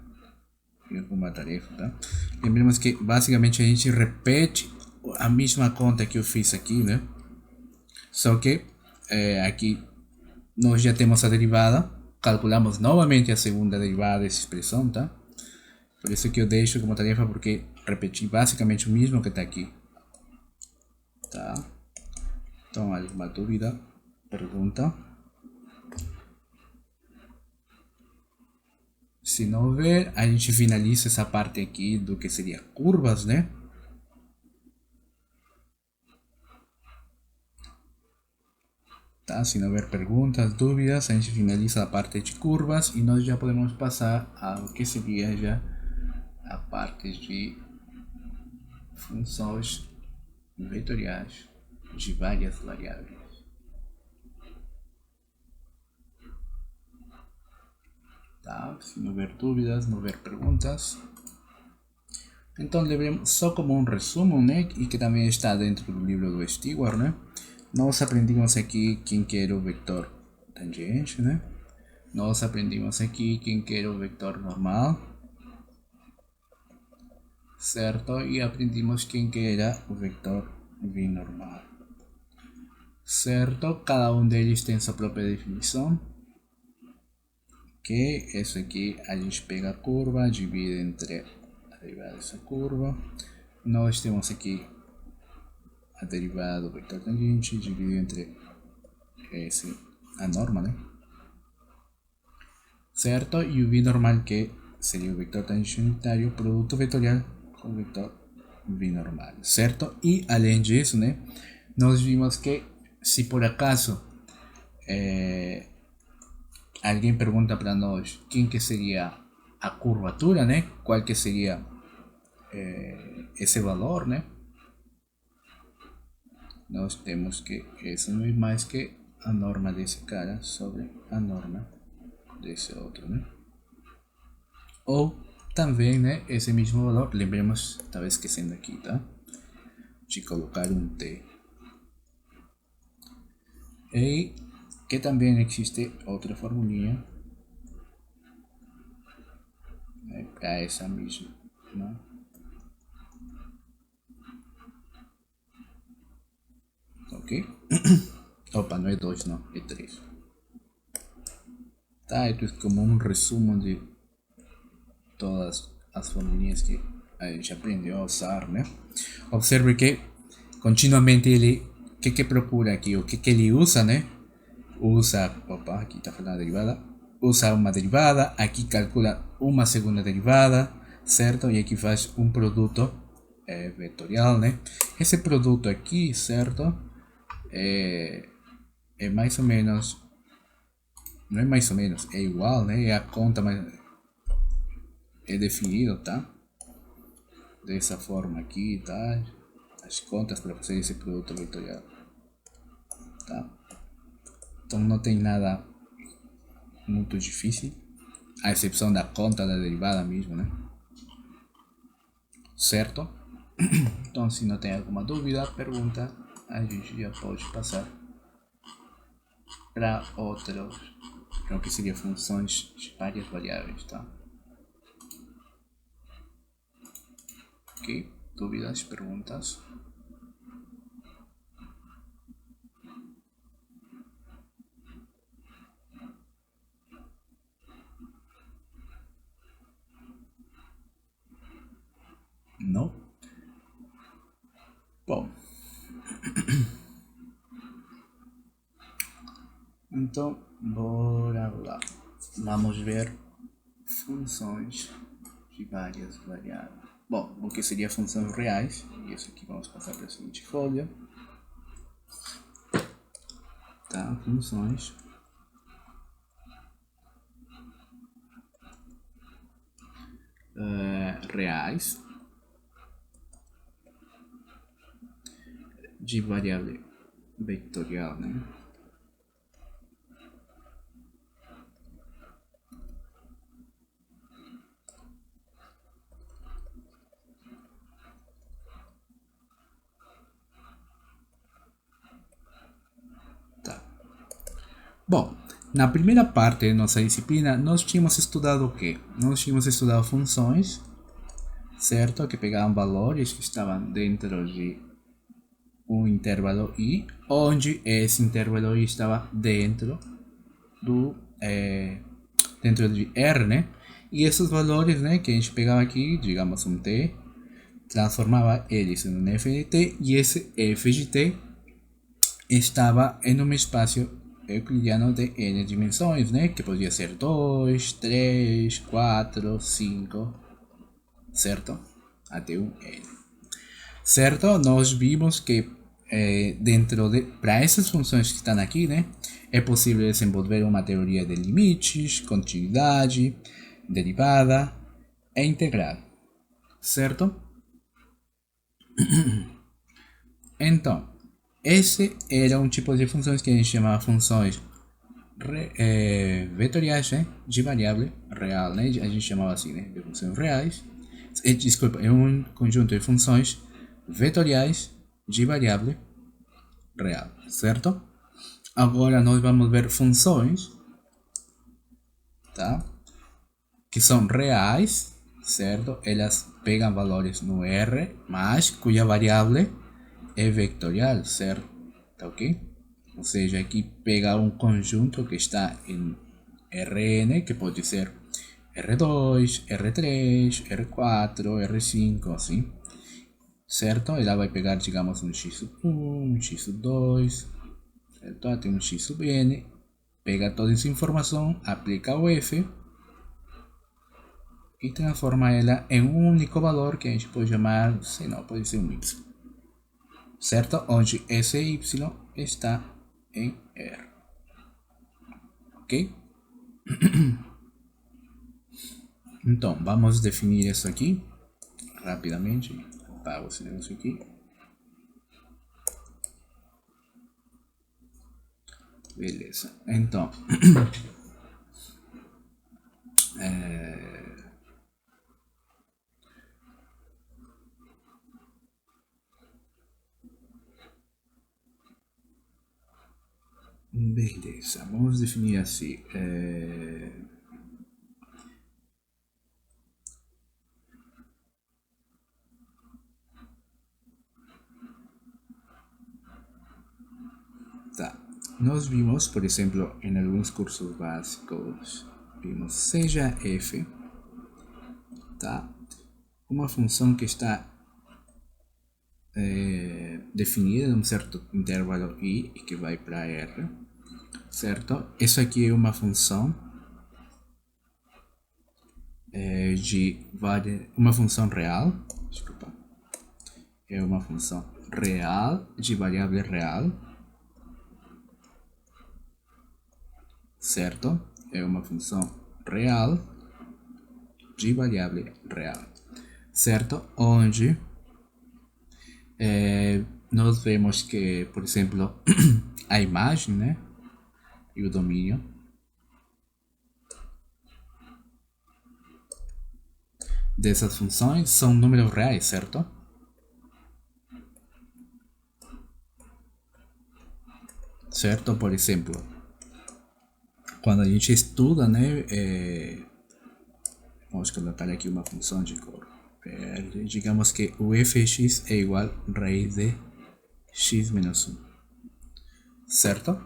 Fica como uma tarefa, tá? Lembremos que basicamente a gente repete a mesma conta que eu fiz aqui, né? Só que aqui nós já temos a derivada, calculamos novamente a segunda derivada dessa expressão, tá? Por isso que eu deixo como tarefa, porque repeti basicamente o mesmo que está aqui, tá? Então, alguma dúvida, pergunta? Se não houver, a gente finaliza essa parte aqui do que seria curvas, né? Tá? Se não houver perguntas, dúvidas, a gente finaliza a parte de curvas e nós já podemos passar ao que seria já a parte de funções vetoriais de várias variáveis. Tá? Se não houver dúvidas, não houver perguntas. Então, lembremos só como um resumo, né? E que também está dentro do livro do Stewart, né? Nós aprendemos aqui quem que era o vector tangente, né? Nós aprendimos aqui quem que era o vetor normal, certo? E aprendimos quem que era o vetor binormal, certo? Cada um deles tem sua própria definição, que isso aqui a gente pega a curva, divide entre a derivada dessa curva. Nós temos aqui a derivada do vetor tangente, divide entre a norma, né? Certo? E o binormal, que seria o vetor tangente unitário, produto vetorial com o vetor binormal, certo? E além disso, né, nós vimos que se por acaso alguém pergunta para nós quem que seria a curvatura, né, qual que seria esse valor, né, nós temos que isso não é mais que a norma desse cara sobre a norma desse outro, né? Ou também, né, esse mesmo valor, lembremos, estava esquecendo aqui, tá? De colocar um t. E que também existe outra formulinha, né, para essa mesma, né? Ok? Opa, não é 2 não, é 3. Tá, esto es como un resumo de todas as formulinhas que a gente aprendeu a usar, né? Observe que continuamente ele, que procura aqui, o que ele usa, né? Usa, opa, aqui está falando derivada, usa uma derivada, aqui calcula uma segunda derivada, certo? E aqui faz um produto vetorial, né? Esse produto aqui, certo? É mais ou menos, não é mais ou menos, é igual, né? É a conta, mas é definido, tá? Dessa forma aqui, tá? As contas para fazer esse produto vetorial, tá? Então não tem nada muito difícil, a exceção da conta da derivada mesmo, né? Certo? Então, se não tem alguma dúvida, pergunta, a gente já pode passar para outros, para o que seria funções de várias variáveis, tá? Ok? Dúvidas, perguntas? Não? Bom, então bora lá. Vamos ver funções de várias variáveis. Bom, o que seria funções reais, e isso aqui vamos passar para a seguinte folha. Tá, funções reais de variável vetorial, né? Tá. Bom, na primeira parte da nossa disciplina, nós tínhamos estudado o quê? Nós tínhamos estudado funções, certo? Que pegavam valores que estavam dentro de um intervalo i, onde esse intervalo i estava dentro do dentro de R, né? E esses valores, né, que a gente pegava aqui, digamos um t, transformava eles em um f de t, e esse f de t estava em um espaço euclidiano de n dimensões, né? Que podia ser 2, 3, 4, 5, certo? Até um n. Certo? Nós vimos que dentro de, para essas funções que estão aqui, né, é possível desenvolver uma teoria de limites, continuidade, derivada e integral, certo? Então, esse era um tipo de funções que a gente chamava funções vetoriais, né, de variável real, né? A gente chamava assim, né, de funções reais. Desculpa, é um conjunto de funções vetoriais de variável real, certo? Agora nós vamos ver funções tá? Que são reais, certo? Elas pegam valores no R, mas cuja variável é vetorial, certo? Tá ok? Ou seja, aqui pega um conjunto que está em Rn, que pode ser R2, R3, R4, R5, assim. Certo? Ela vai pegar, digamos, um x sub 1, um x sub 2, certo? Até um x sub n. Pega toda essa informação, aplica o f e transforma ela em um único valor que a gente pode chamar, sei não, pode ser um y. Certo? Onde esse y está em R. Ok? Então, vamos definir isso aqui rapidamente. Apago esse negócio aqui. Beleza. Então, beleza. Vamos definir assim. Tá. Nós vimos, por exemplo, em alguns cursos básicos, vimos seja f, tá? Uma função que está definida em um certo intervalo i e que vai para r, certo? Isso aqui é uma função uma função real, desculpa, é uma função real de variável real, certo? É uma função real de variável real, certo? Onde nós vemos que, por exemplo, a imagem, né, e o domínio dessas funções são números reais, certo? Certo? Por exemplo, quando a gente estuda, né, vamos colocar aqui uma função de cor verde, digamos que o fx é igual a raiz de x menos 1, certo?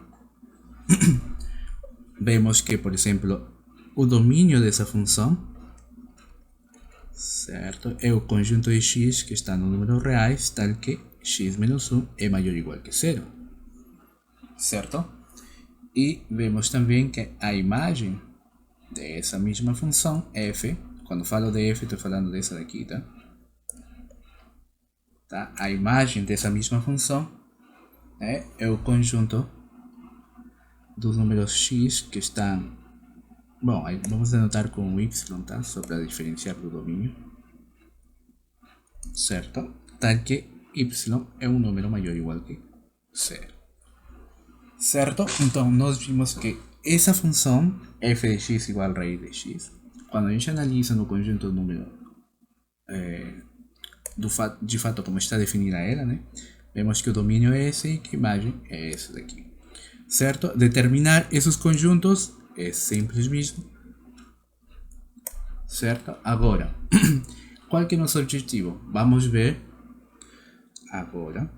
Vemos que, por exemplo, o domínio dessa função, certo, é o conjunto de x que está no número reais, tal que x menos 1 é maior ou igual que 0, certo? E vemos também que a imagem dessa mesma função, f, quando falo de f, estou falando dessa daqui, tá? A imagem dessa mesma função é o conjunto dos números x que estão... Bom, aí vamos denotar com y, tá? Só para diferenciar do domínio, certo? Tal que y é um número maior ou igual que 0. Certo? Então, nós vimos que essa função f de x igual a raiz de x, quando a gente analisa no conjunto do número, de fato como está definida ela, né, vemos que o domínio é esse e que a imagem é essa daqui. Certo? Determinar esses conjuntos é simples mesmo. Certo? Agora, qual que é o nosso objetivo? Vamos ver agora.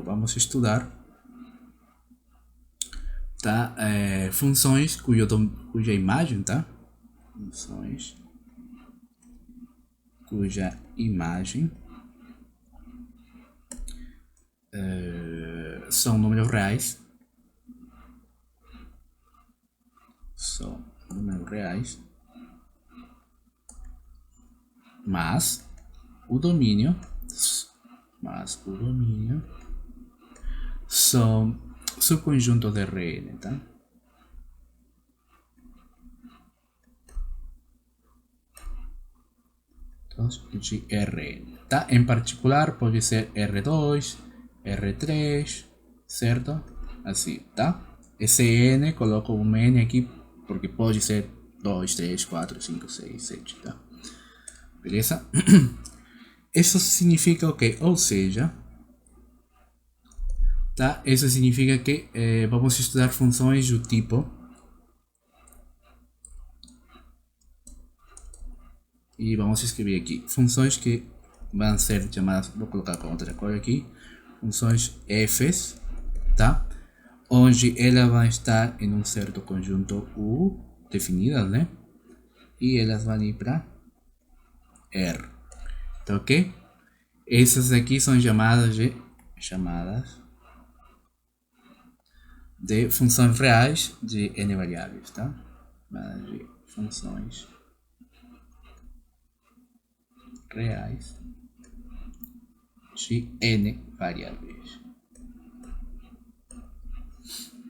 Vamos estudar, tá? Funções cuja imagem, tá? Funções cuja imagem são números reais. São números reais, mas o domínio são subconjuntos de Rn, tá? Então, de Rn, tá? Em particular pode ser R2, R3, certo? Assim, tá? Esse n, coloco um n aqui porque pode ser 2, 3, 4, 5, 6, 7, tá? Beleza? Isso significa o quê? Ou seja, Tá? Isso significa que vamos estudar funções do tipo e vamos escrever aqui funções que vão ser chamadas, vou colocar com outra cor aqui, funções f's, tá? Onde elas vão estar em um certo conjunto U definidas, né? E elas vão ir para R, tá ok? Essas aqui são chamadas de funções reais de n variáveis, tá? Chamadas de funções reais de n variáveis,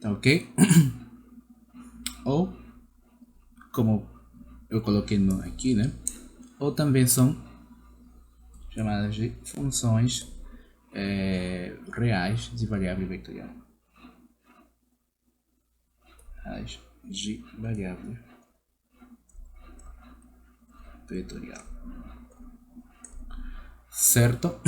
tá ok? Ou, como eu coloquei aqui, né? Ou também são chamadas de funções reais de variável vetorial. Reais de variável vetorial. Certo?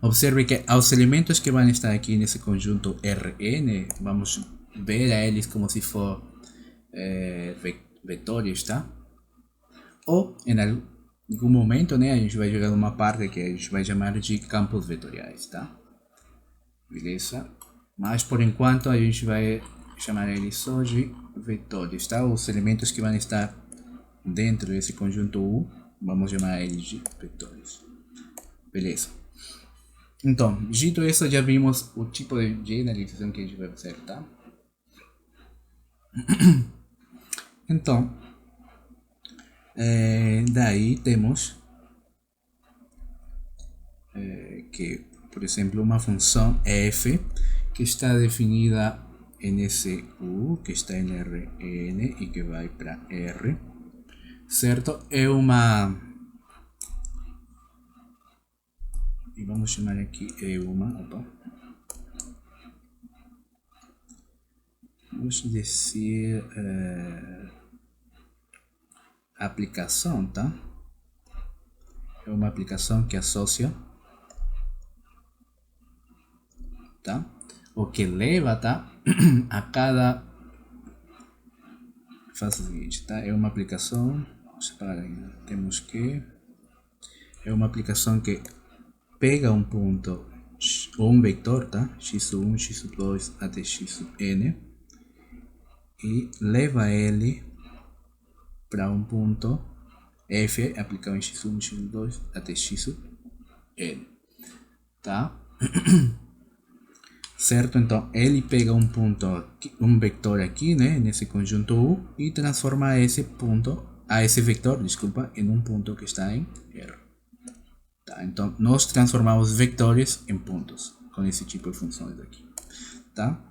Observe que aos elementos que vão estar aqui nesse conjunto Rn, vamos ver a eles como se for vetores, tá? Ou em algum momento, né, a gente vai jogar uma parte que a gente vai chamar de campos vetoriais, tá? Beleza? Mas por enquanto a gente vai chamar eles só de vetores, tá? Os elementos que vão estar dentro desse conjunto U, vamos chamar eles de vetores. Beleza? Então, dito isso, já vimos o tipo de analisação que a gente vai fazer, tá? Então, daí temos que, por exemplo, uma função f que está definida nesse U, que está em Rn e que vai para R, certo? É uma... E vamos chamar aqui vamos dizer aplicação, tá? É uma aplicação que associa, tá? O que leva, tá? A cada... Faz o seguinte, tá? É uma aplicação... Vamos separar ainda. Temos que... É uma aplicação que pega um ponto ou um vetor, tá? x1, x2 até xn e leva ele para um ponto f aplicado em x1, x2 até xn, tá? Certo? Então ele pega um ponto, um vetor aqui, né, nesse conjunto U e transforma esse ponto, esse vetor, desculpa, em um ponto que está em R. Tá? Então nós transformamos vetores em pontos com esse tipo de funções aqui, tá?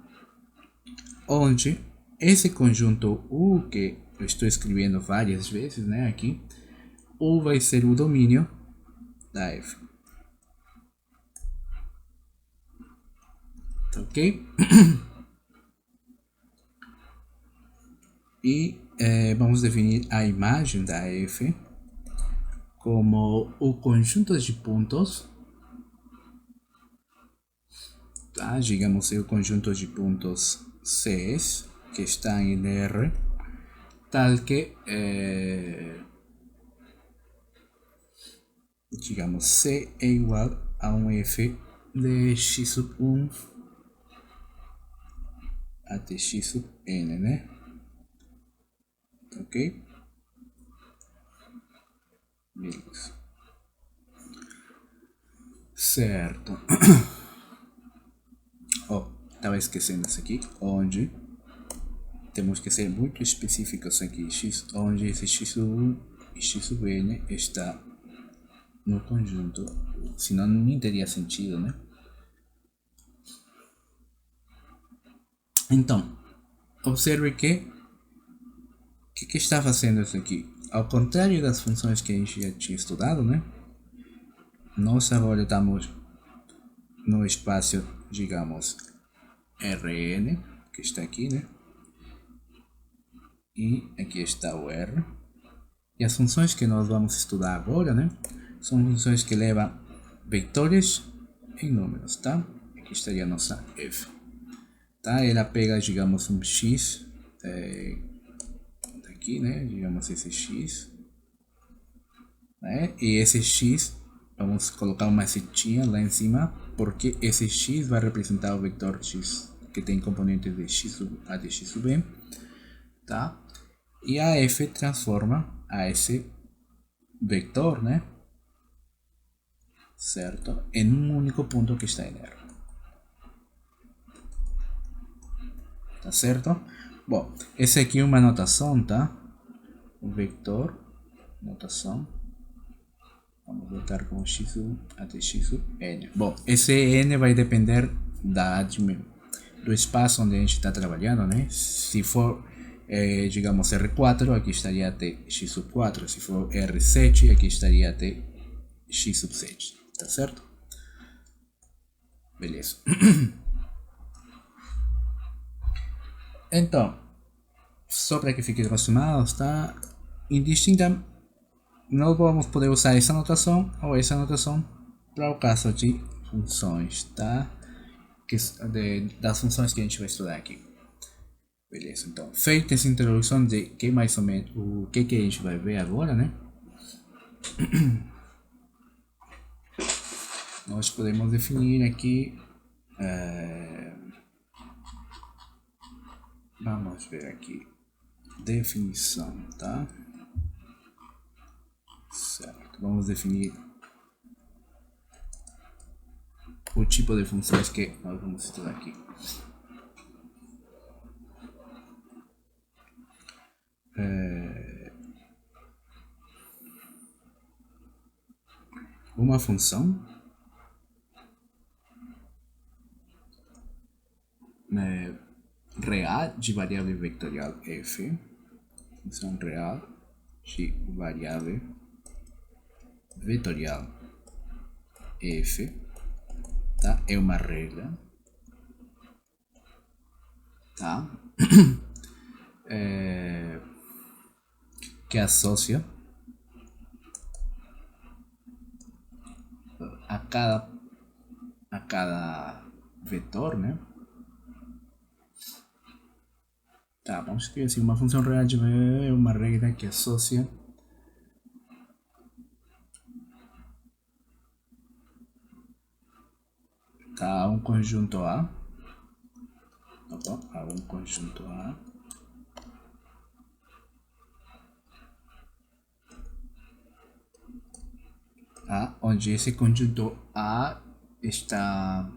Onde esse conjunto U que eu estou escrevendo várias vezes, né, aqui, U vai ser o domínio da F. Tá ok? E vamos definir a imagem da F como o conjunto de pontos, tá? Digamos o conjunto de pontos C que está em R, tal que digamos C é igual a um F de x1 até xn, né? Ok? Beleza. Certo. Estava esquecendo isso aqui, onde temos que ser muito específicos aqui, onde esse x1 e xn está no conjunto, senão nem teria sentido, né? Então, observe que está fazendo isso aqui? Ao contrário das funções que a gente já tinha estudado, né? Nós agora estamos no espaço, digamos, Rn, que está aqui, né? E aqui está o R. E as funções que nós vamos estudar agora, né? São funções que levam vetores em números, tá? Aqui estaria a nossa f. Tá? Ela pega, digamos, um x, aqui, né? Digamos esse x, né? E esse x, vamos colocar uma setinha lá em cima, porque esse x vai representar o vetor x, que tem componentes de x sub a de x sub m, tá? E a f transforma a esse vector, né? Certo? Em um único ponto que está em R. Tá certo? Bom, esse aqui é uma notação, tá? O vector, notação. Vamos botar com x1 até x sub n. Bom, esse n vai depender do espaço onde a gente está trabalhando, né? Se for, digamos, R4, aqui estaria até x sub 4. Se for R7, aqui estaria até x sub 7. Tá certo? Beleza. Então, só para que fiquem aproximados, tá? Indistinta, não vamos poder usar essa notação ou essa notação para o caso de funções, tá? Das funções que a gente vai estudar aqui. Beleza, então, feita essa introdução de que mais ou menos o que a gente vai ver agora, né? Nós podemos definir aqui. Vamos ver aqui. Definição, tá? Certo. Vamos definir o tipo de funções que nós vamos estudar aqui. Uma função real de variável vetorial f, função real de variável vetorial f, tá? É uma regra, tá? Que associa a cada vetor, né? Tá, vamos escrever assim, uma função real de variável é uma regra que associa a um conjunto A, tá bom? A um conjunto A onde esse conjunto A está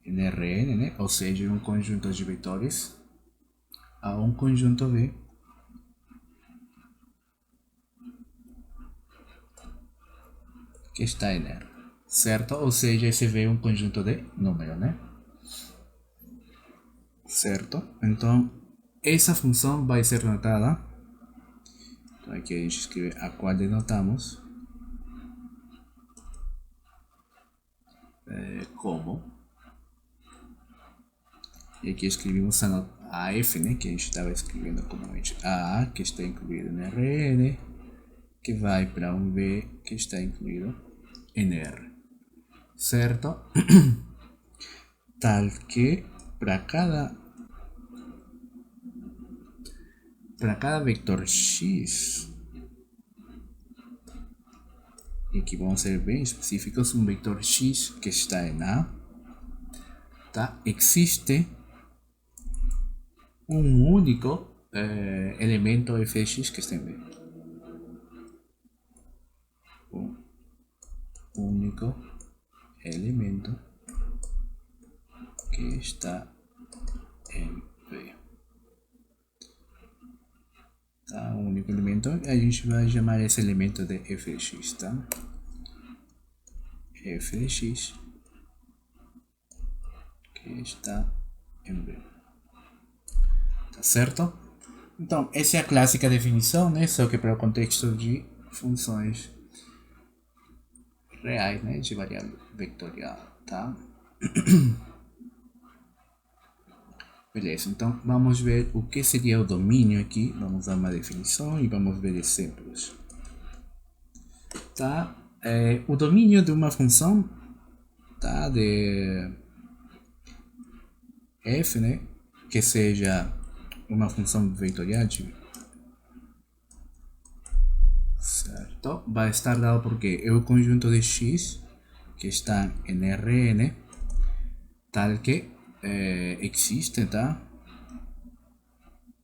em Rn, né? Ou seja, um conjunto de vetores a um conjunto B que está em R, certo? Ou seja, esse V é um conjunto de número, né? Certo? Então, essa função vai ser notada. Então, aqui a gente escreve a qual denotamos como. E aqui escrevemos a f, né, que a gente estava escrevendo comumente. A A, que está incluído no Rn, que vai para um B que está incluído em R. Certo? Tal que para cada vector x, e aqui vamos ser bem específicos, um vector x que está em A, tá? Existe um único elemento fx que está em B. Um único elemento que está em B. Tá? Um único elemento, a gente vai chamar esse elemento de fx, tá? F de x que está em B. Tá certo? Então, essa é a clássica definição, né? Só que para o contexto de funções reais, né? De variável vetorial, tá? Beleza, então vamos ver o que seria o domínio aqui. Vamos dar uma definição e vamos ver exemplos. Tá? O domínio de uma função tá? De f, né? Que seja uma função vetorial, certo? Vai estar dado porque é o conjunto de x que está em Rn, tal que existe, tá?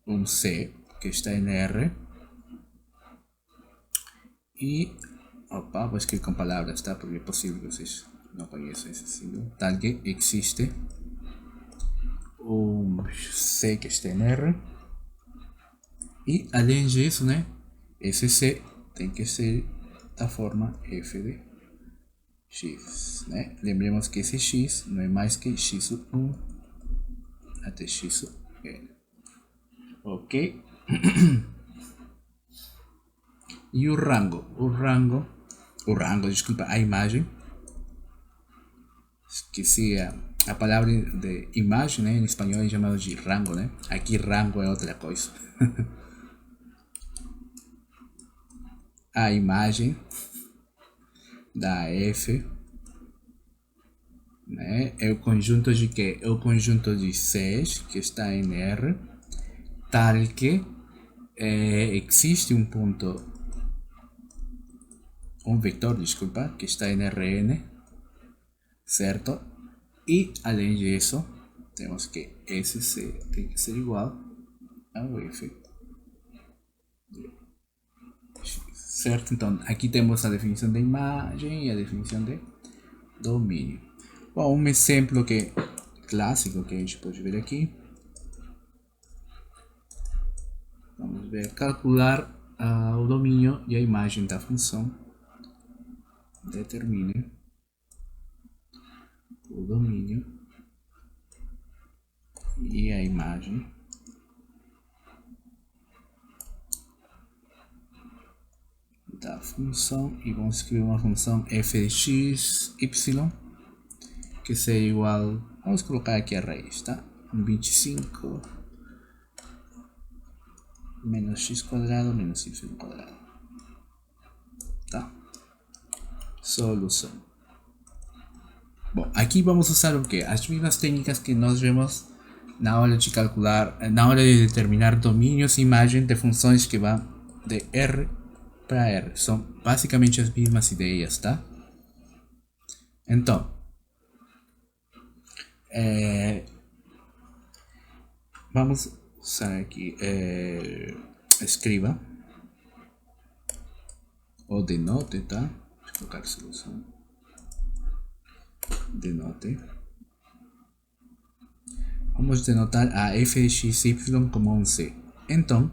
Un C que está en R y opa, voy a escribir con palabras, ¿está? Porque es posible que ustedes no conocen ese signo. Tal que existe un C que está en R y além disso, né, esse C tem que ser da forma f de x, né? Lembremos que esse x não é mais que x1 até xn. Ok? E o rango, desculpa, a imagem, esqueci a palavra de imagem, né? Em espanhol é chamado de rango, né? Aqui rango é outra coisa. A imagem da f, né? É o conjunto de que? É o conjunto de Cs que está em R, tal que existe um ponto, un vector, disculpa, que está en Rn, ¿cierto? Y além de eso, tenemos que SC tiene que ser igual a F, ¿cierto? Entonces, aquí tenemos la definición de imagen y la definición de dominio. Bom, un ejemplo clásico que a gente pode ver aqui. Vamos ver, calcular o domínio e a imagem da função. Determine o domínio e a imagem da função, e vamos escrever uma função f de x, y, que seja igual, vamos colocar aqui a raiz, tá? 25 menos x quadrado menos y quadrado, tá? Solução. Bom, aqui vamos usar o que? As mesmas técnicas que nós vemos na hora de calcular, na hora de determinar domínios e imagem de funções que vão de R para R. São basicamente as mesmas ideias, tá? Então, vamos usar aqui, escreva ou denote, tá? Deixa eu colocar solução. Denote. Vamos denotar a f de x, y como um C. Então,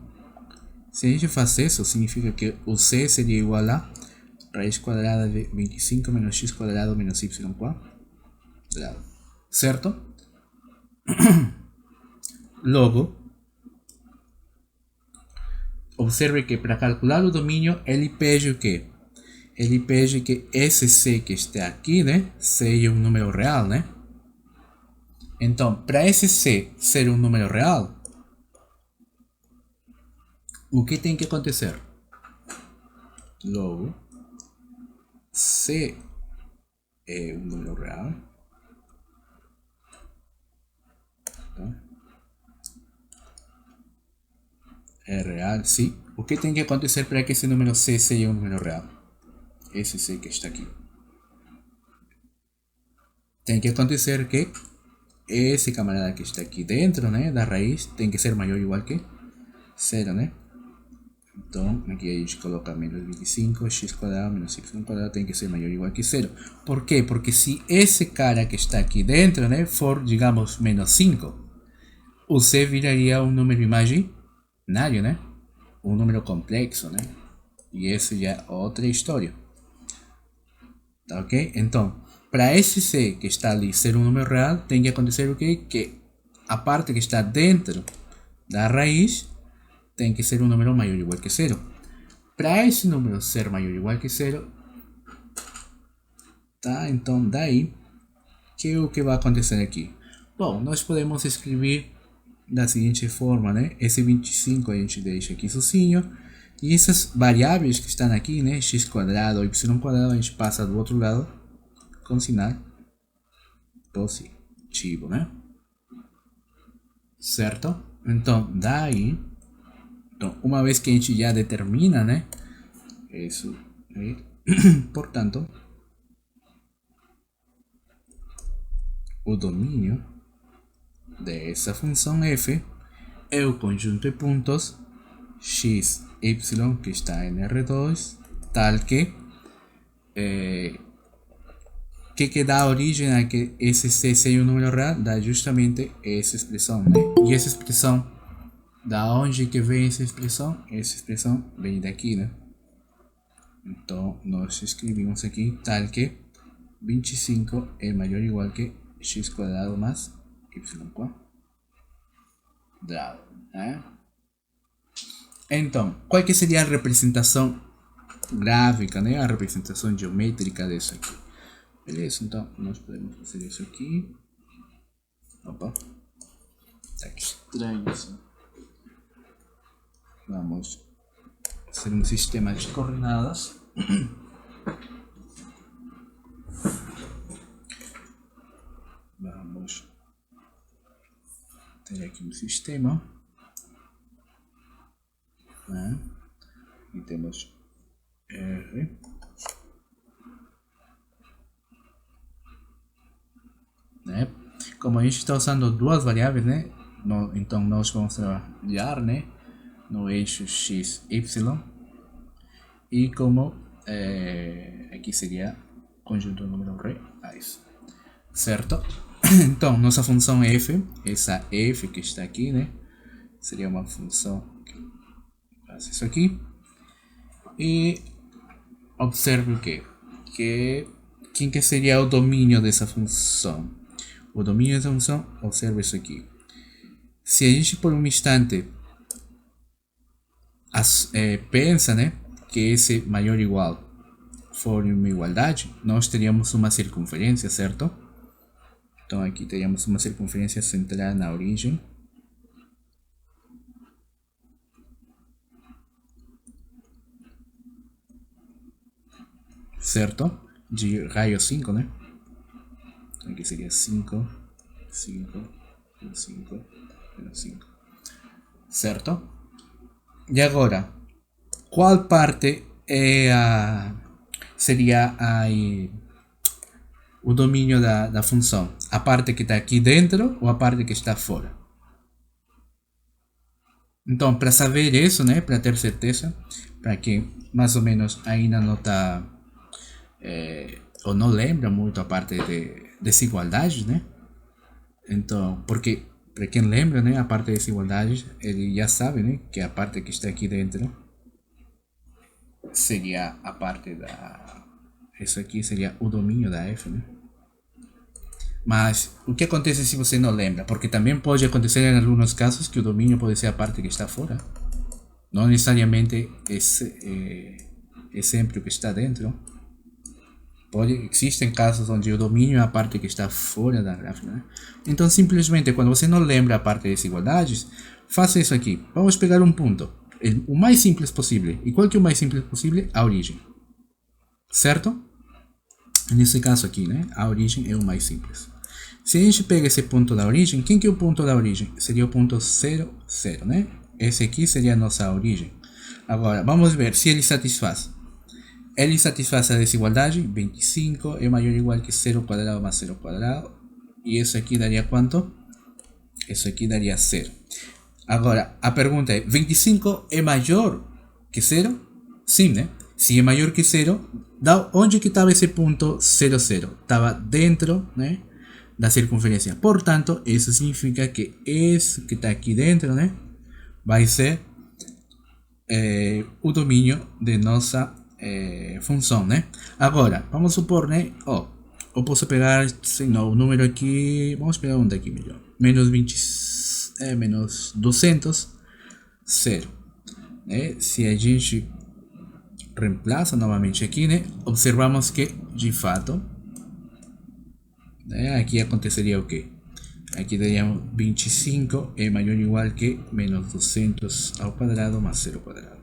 se a gente faz isso, significa que o C seria igual a raiz quadrada de 25 menos x quadrado menos y quadrado. Certo? Logo, observe que para calcular o domínio, ele pede o quê? Ele pede que esse C que está aqui, né, seja um número real, né? Então, para esse C ser um número real, o que tem que acontecer? Logo, C é um número real. Tá? É real, sim. O que tem que acontecer para que esse número C seja um número real? Esse C que está aqui. Tem que acontecer que esse camarada que está aqui dentro, né, da raiz, tem que ser maior ou igual que 0, né? Então, aqui a gente coloca menos 25, x quadrado menos y quadrado tem que ser maior ou igual que 0. Por quê? Porque se esse cara que está aqui dentro, né, for, digamos, menos 5, o C viraria um número imaginário, né? Um número complexo, né? E essa já é outra história. Tá ok? Então, para esse C que está ali ser um número real, tem que acontecer o quê? Que a parte que está dentro da raiz tem que ser um número maior ou igual que 0. Para esse número ser maior ou igual que 0, tá? Então, daí, o que vai acontecer aqui? Bom, nós podemos escrever da seguinte forma, né? Esse 25 a gente deixa aqui sozinho. E essas variáveis que estão aqui, né, x quadrado, y quadrado, a gente passa do outro lado com sinal positivo, né? Certo? Então, daí, uma vez que a gente já determina, né? Isso, portanto, o domínio dessa função f é o conjunto de pontos x, y que está em R2, tal que dá origem a que esse c seja um número real, dá justamente essa expressão, né? E essa expressão, da onde que vem essa expressão? Essa expressão vem daqui, né? Então, nós escrevemos aqui tal que 25 é maior ou igual que x quadrado mais y quadrado, né? Então, qual que seria a representação gráfica, né? A representação geométrica disso aqui. Beleza, então nós podemos fazer isso aqui. Opa, tá estranho isso. Vamos fazer um sistema de coordenadas. Vamos ter aqui um sistema, né? E temos R, né? Como a gente está usando duas variáveis, né? Então nós vamos trabalhar, né? No eixo x, y, e como aqui seria conjunto número reais, certo? Então nossa função f, essa f que está aqui, né? Seria uma função que faz isso aqui. E observe o quê? Quem que seria o domínio dessa função? O domínio dessa função, observe isso aqui. Se a gente por um instante pensa, né, que esse maior ou igual for uma igualdade, nós teríamos uma circunferência, certo? Então aqui teríamos uma circunferência central na origem. Certo? De raio 5, né? Então aqui seria 5, 5, 5, 5. Certo? E agora, qual parte seria o domínio da função? A parte que está aqui dentro ou a parte que está fora? Então, para saber isso, né? Para ter certeza, para quem mais ou menos ainda não está ou não lembra muito a parte de desigualdades, né? Então, porque para quem lembra, né, a parte de desigualdades, ele já sabe, né, que a parte que está aqui dentro seria a parte isso aqui seria o domínio da f, né? Mas o que acontece se você não lembra? Porque também pode acontecer em alguns casos que o domínio pode ser a parte que está fora, não necessariamente esse exemplo que está dentro. Existem casos onde o domínio é a parte que está fora da gráfica, né? Então simplesmente quando você não lembra a parte de desigualdades, faça isso aqui. Vamos pegar um ponto, o mais simples possível. E qual que é o mais simples possível? A origem, certo? Nesse caso aqui, né, a origem é o mais simples. Se a gente pega esse ponto da origem, quem que é o ponto da origem? Seria o ponto 0, 0, né? Esse aqui seria a nossa origem. Agora vamos ver se ele satisfaz. Ele satisfaz a desigualdade, 25 é maior ou igual que 0 quadrado mais 0 quadrado. E isso aqui daria quanto? Isso aqui daria 0. Agora, a pergunta é, 25 é maior que 0? Sim, né? Se é maior que 0, onde que estava esse ponto 0, 0? Estava dentro, né, da circunferência. Portanto, isso significa que esse que está aqui dentro, né, vai ser o domínio de nossa função, né? Agora, vamos supor, né? Eu posso pegar, o número aqui, vamos pegar um daqui melhor. Menos 20, menos 200, 0. Né? Se a gente reemplaça novamente aqui, né? Observamos que, de fato, né, aqui aconteceria o quê? Aqui teríamos 25 é maior ou igual que menos 200 ao quadrado mais 0 quadrado.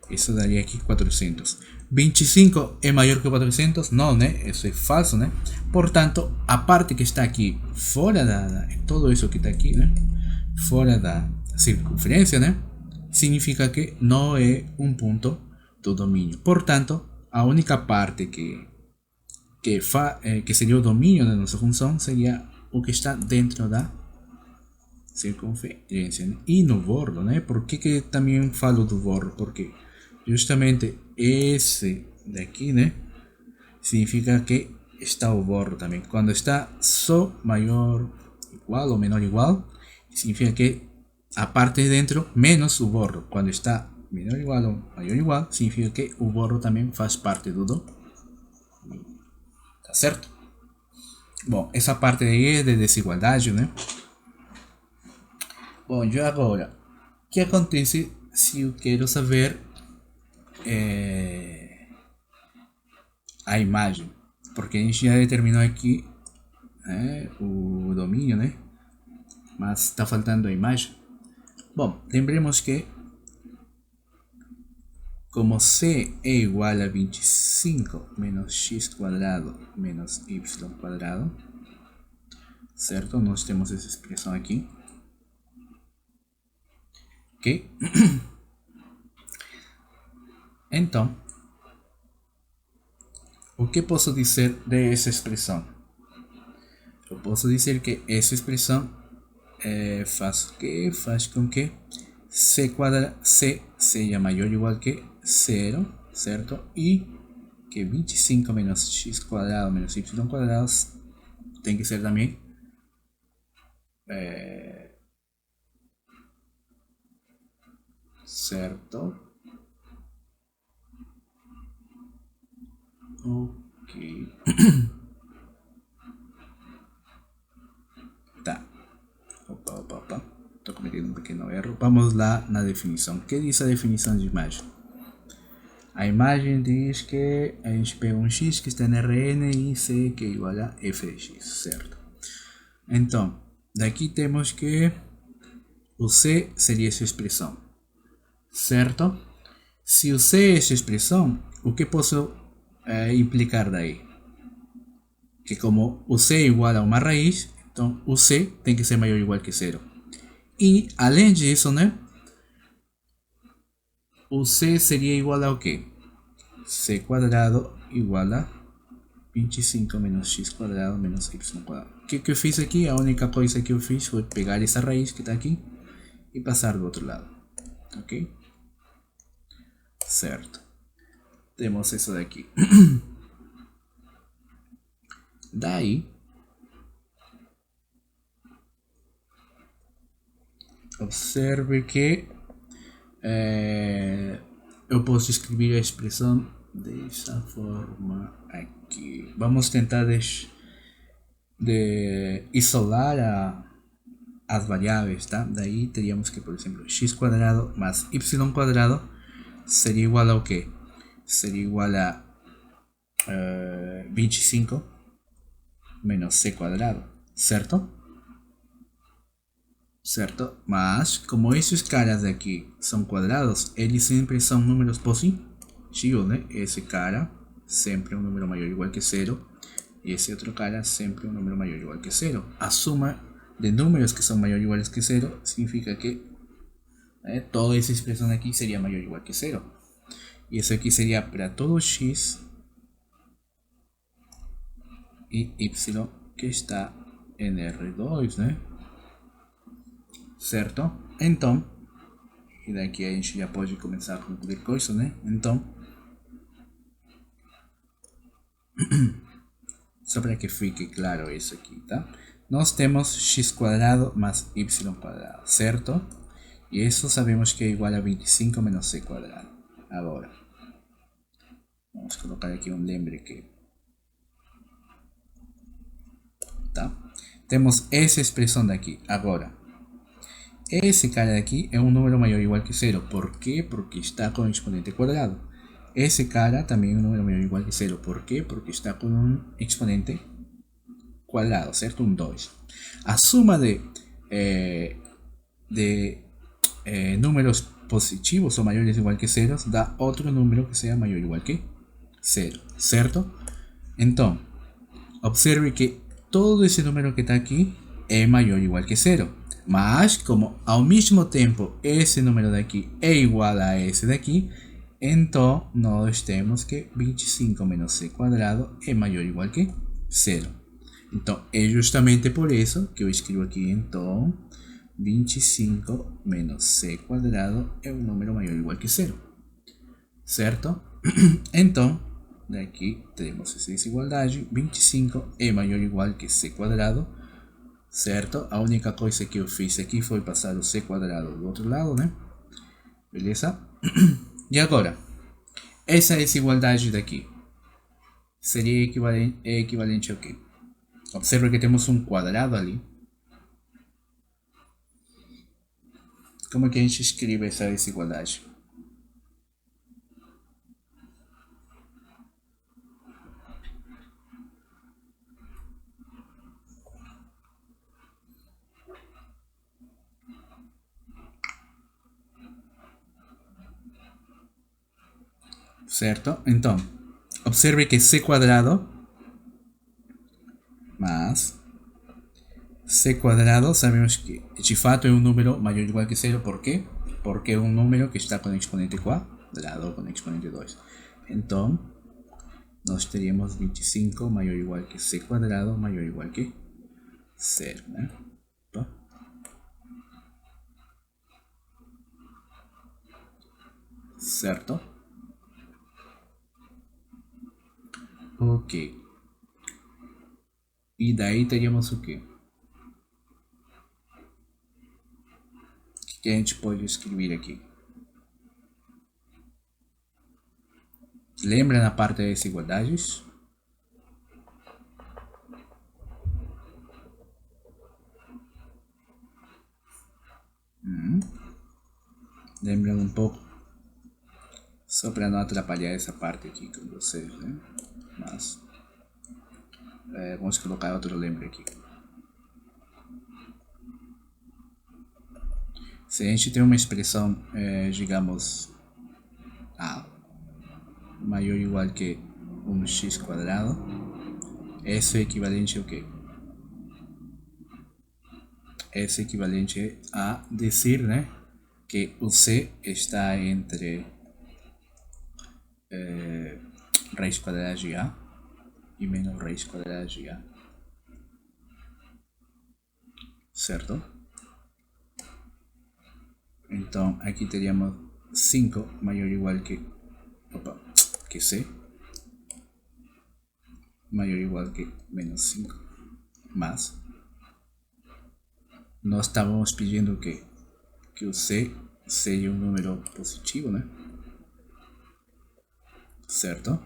Isso daria aqui 400. 25 é maior que 400? Não, né? Isso é falso, né? Portanto, a parte que está aqui fora todo isso que está aqui, né? Fora da circunferência, né? Significa que não é um ponto do domínio. Portanto, a única parte que seria o domínio da nossa função seria o que está dentro da circunferência, né? E no bordo, né? Por que também falo do bordo? Porque justamente esse daqui, né? Significa que está o bordo também. Quando está só maior, igual ou menor igual, significa que a parte de dentro menos o bordo. Quando está menor igual ou maior igual, significa que o bordo também faz parte do domínio. Tá certo? Bom, essa parte aí é de desigualdade, né? Bom, e agora, o que acontece se eu quero saber a imagem? Porque a gente já determinou aqui o domínio, né? Mas está faltando a imagem. Bom, lembremos que como c é igual a 25 menos x quadrado menos y quadrado, certo? Nós temos essa expressão aqui. Ok? Então, o que posso dizer dessa expressão? Eu posso dizer que essa expressão faz com que c seja maior ou igual que 0, certo? E que 25 menos x quadrado menos y quadrado tem que ser também certo? Ok. Tá. Opa. Estou cometendo um pequeno erro. Vamos lá na definição. O que diz a definição de imagem? A imagem diz que a gente pega um x que está no Rn e c que é igual a f de x, certo? Então, daqui temos que o c seria essa expressão, certo? Se o c é essa expressão, o que posso implicar daí? Que como o c é igual a uma raiz, então o c tem que ser maior ou igual que 0. E além disso, né? O c seria igual a o quê? C quadrado igual a 25 menos x quadrado menos y quadrado. O que eu fiz aqui? A única coisa que eu fiz foi pegar essa raiz que está aqui e passar do outro lado. Ok? Certo. Temos isso daqui. Daí, observe que eu posso escrever a expressão dessa forma aqui. Vamos tentar isolar as variáveis, tá? Daí teríamos que, por exemplo, x quadrado mais y quadrado seria igual a o quê? Seria igual a 25 menos c quadrado, certo? Certo? Mas, como esses caras aqui são quadrados, eles sempre são números positivos, né? Esse cara sempre é um número maior ou igual que 0. E esse outro cara sempre é um número maior ou igual que 0. A soma de números que são maiores ou iguais que 0 significa que toda essa expressão aqui seria maior ou igual que 0. E isso aqui seria para todo x e y que está em R2, né? Certo? Então, e daqui a gente já pode começar a concluir com isso, né? Então, só para que fique claro isso aqui, tá? Nós temos x quadrado mais y quadrado, certo? E isso sabemos que é igual a 25 menos c quadrado. Agora, vamos colocar aqui um lembre que... Tá? Temos essa expressão daqui. Agora, esse cara daqui é um número maior ou igual que 0. Por quê? Porque está com o exponente quadrado. Esse cara também é um número maior ou igual que 0. Por quê? Porque está com um exponente quadrado, certo? Um 2. A soma de números positivos ou maiores ou igual que 0 dá outro número que seja maior ou igual que 0, certo? Então, Observe que todo ese número que está aquí es mayor o igual que cero. Mas, como al mismo tiempo esse número daqui é igual a esse daqui, então nós temos que 25 menos c quadrado é maior ou igual que zero. Então é justamente por isso que eu escrevo aqui, então 25 menos c quadrado é um número maior ou igual que zero. Certo? Então, daqui temos essa desigualdade, 25 é maior ou igual que c quadrado. Certo? A única coisa que eu fiz aqui foi passar o c quadrado do outro lado, né? Beleza? E agora, essa desigualdade daqui seria equivalente ao quê? Observe que temos um quadrado ali. Como é que a gente escreve essa desigualdade? Certo? Então, observe que c quadrado mais c quadrado, sabemos que de fato é um número maior ou igual que zero. Por quê? Porque é um número que está com exponente quadrado ou com exponente 2. Então, nós teríamos 25 maior ou igual que c quadrado maior ou igual que zero, né? Certo? Ok. E daí teríamos o quê? O que a gente pode escrever aqui? Lembra na parte das desigualdades? Lembra um pouco? Só para não atrapalhar essa parte aqui com vocês, né? Mas vamos colocar outro lembra aqui. Se a gente tem uma expressão, digamos, a maior ou igual que 1x quadrado, isso é equivalente ao quê? Isso é equivalente a dizer, né, que o c está entre raiz quadrada de a e menos raiz quadrada de a. Certo? Então aqui teríamos 5 maior ou igual que c, maior ou igual que menos 5, mas nós estávamos pedindo que o c seja um número positivo, né? Certo?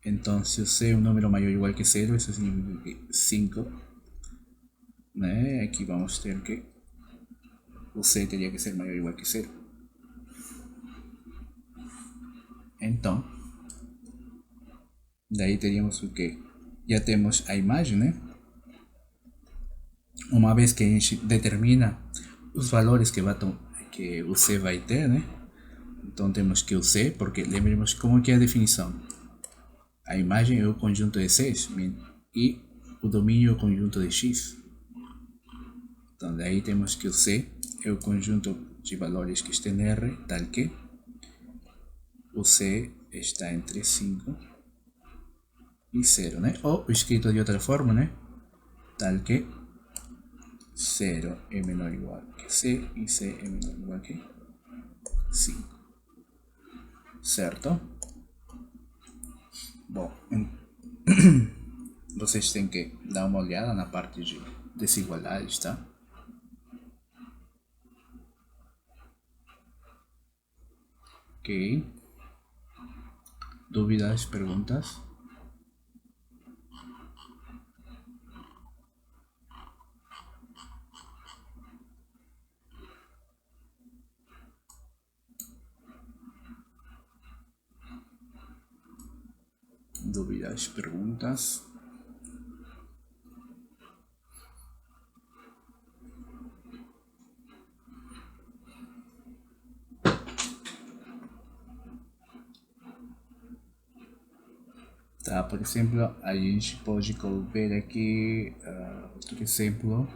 Então, se o c é um número maior ou igual que zero, isso significa que 5, né? Aqui vamos ter que o c teria que ser maior ou igual que zero. Então, daí teríamos o que? Já temos a imagem, né? Uma vez que a gente determina os valores que o c vai ter, né? Então temos que o c, porque lembremos como que é a definição. A imagem é o conjunto de c's e o domínio é o conjunto de x. Então daí temos que o c é o conjunto de valores que está em R, tal que o c está entre 5 e 0, né? Ou escrito de outra forma, né? Tal que 0 é menor ou igual que c e c é menor ou igual que 5. Certo? Bom, vocês têm que dar uma olhada na parte de desigualdades, tá? Ok. Dúvidas, perguntas? Dúvidas, perguntas? Tá, por exemplo, a gente pode ver aqui outro exemplo.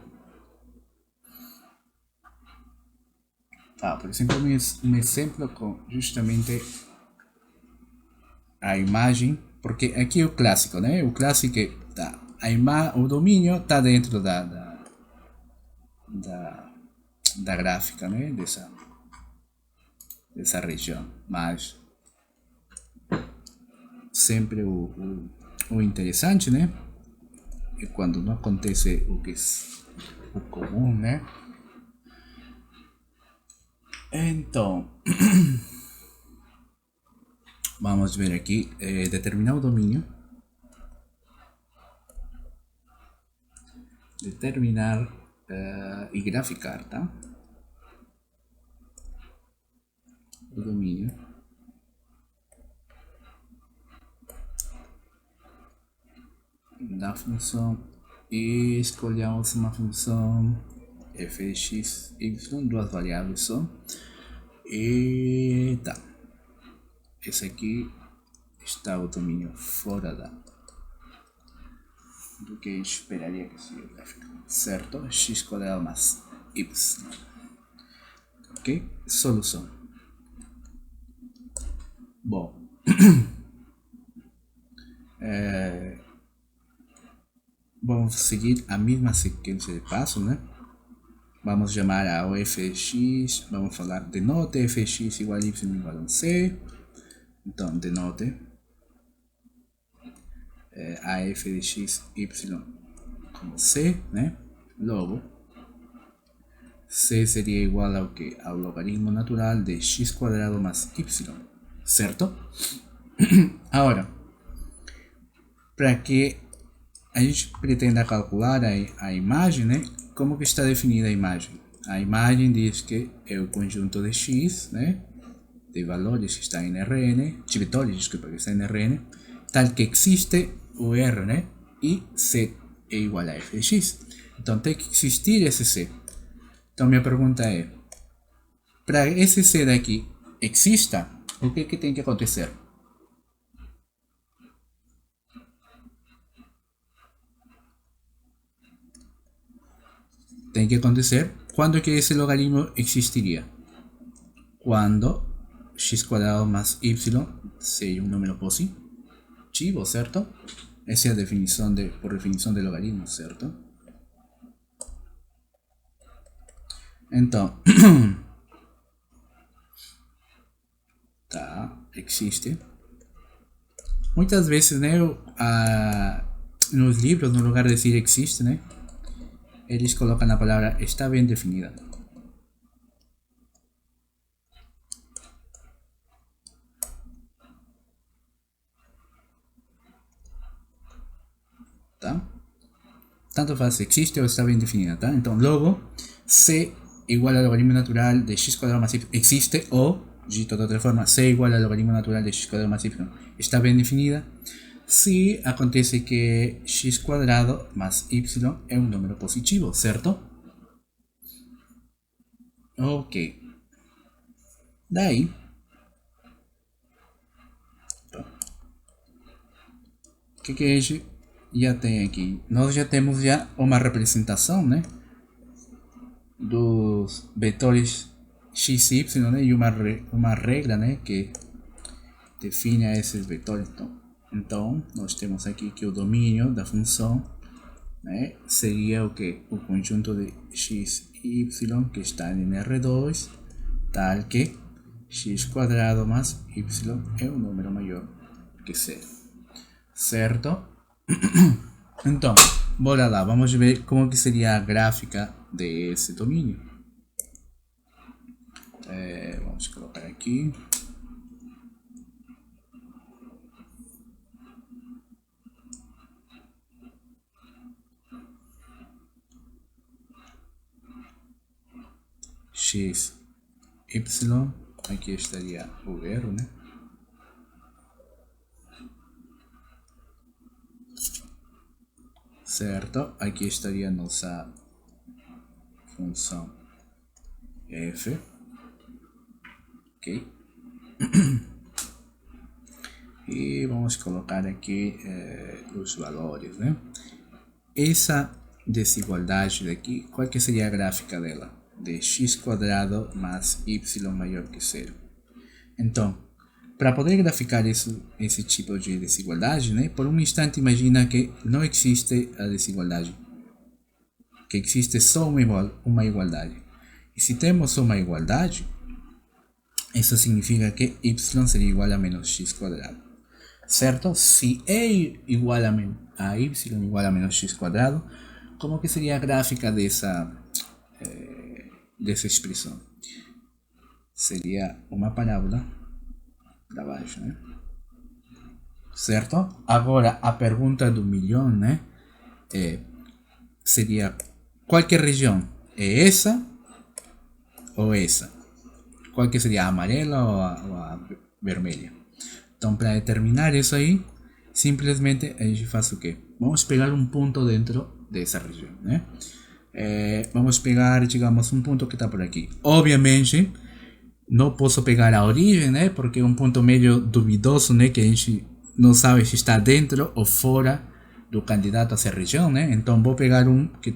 Tá, por exemplo, um exemplo com justamente a imagem, porque aqui é o clássico, né? O clássico é tá, o domínio está dentro da gráfica, né? Dessa região, mas sempre o interessante, né? É quando não acontece o que é o comum, né? Então, vamos ver aqui, determinar o domínio, determinar e graficar, tá? O domínio. Da função e escolhemos uma função f de x, y, duas variáveis só. E tá. Esse aqui está o domínio fora do que a gente esperaria que seja o gráfico, certo? X quadrado mais y. Ok? Solução. Bom, vamos seguir a mesma sequência de passos, né? Vamos chamar ao f de x, vamos falar denote f de x igual a y igual a c. Então, denote a f de x, y como c, né? Logo, c seria igual ao que? Ao logaritmo natural de x quadrado mais y, certo? Agora, para que a gente pretenda calcular a imagem, né? Como que está definida a imagem? A imagem diz que é o conjunto de x, né? De valores que está em Rn, de vetores, desculpa, que está em Rn, tal que existe o R, né? E C é igual a f de x. Então tem que existir esse C. Então minha pergunta é, para esse C daqui exista, o que tem que acontecer? Tem que acontecer quando que esse logaritmo existiria? Quando x quadrado más y seja um número positivo, certo? Essa é a definição por definição de logaritmo, certo? Então, tá, existe. Muitas vezes, né, nos livros, no lugar de dizer existe, né, eles colocam a palavra está bem definida. Tá? Tanto faz existe ou está bem definida, tá? Então, logo, C igual ao logaritmo natural de x quadrado más y existe, ou, dito de outra forma, C igual ao logaritmo natural de x quadrado más y está bem definida se acontece que x quadrado más y é um número positivo, certo? Ok. Daí, o que a gente já tem aqui? Nós já temos já uma representação, né, dos vetores x e y, né, e uma regra, né, que define esses vetores. Então, nós temos aqui que o domínio da função, né, seria o que? O conjunto de x e y que está em R2, tal que x quadrado mais y é um número maior que 0. Certo? Então, bora lá, vamos ver como que seria a gráfica desse domínio. Vamos colocar aqui. X, Y, aqui estaria o erro, né? Certo? Aqui estaria a nossa função f, ok? E vamos colocar aqui os valores, né? Essa desigualdade daqui, qual que seria a gráfica dela? De x² mais y maior que zero. Então, para poder graficar esse tipo de desigualdade, né? Por um instante imagina que não existe a desigualdade, que existe só uma igualdade. E se temos uma igualdade, isso significa que y seria igual a menos x². Certo? Se e igual a y igual a menos x², como que seria a gráfica dessa expressão? Seria uma parábola para baixo, né? Certo? Agora a pergunta do milhão, né? Seria qualquer região é essa ou essa? Qual que seria a amarela ou a vermelha? Então, para determinar isso aí, simplesmente a gente faz o quê? Vamos pegar um ponto dentro dessa região, né? Vamos pegar, digamos, um ponto que está por aqui. Obviamente, não posso pegar a origem, né? Porque é um ponto meio duvidoso, né? Que a gente não sabe se está dentro ou fora do candidato a essa região, né? Então, vou pegar um que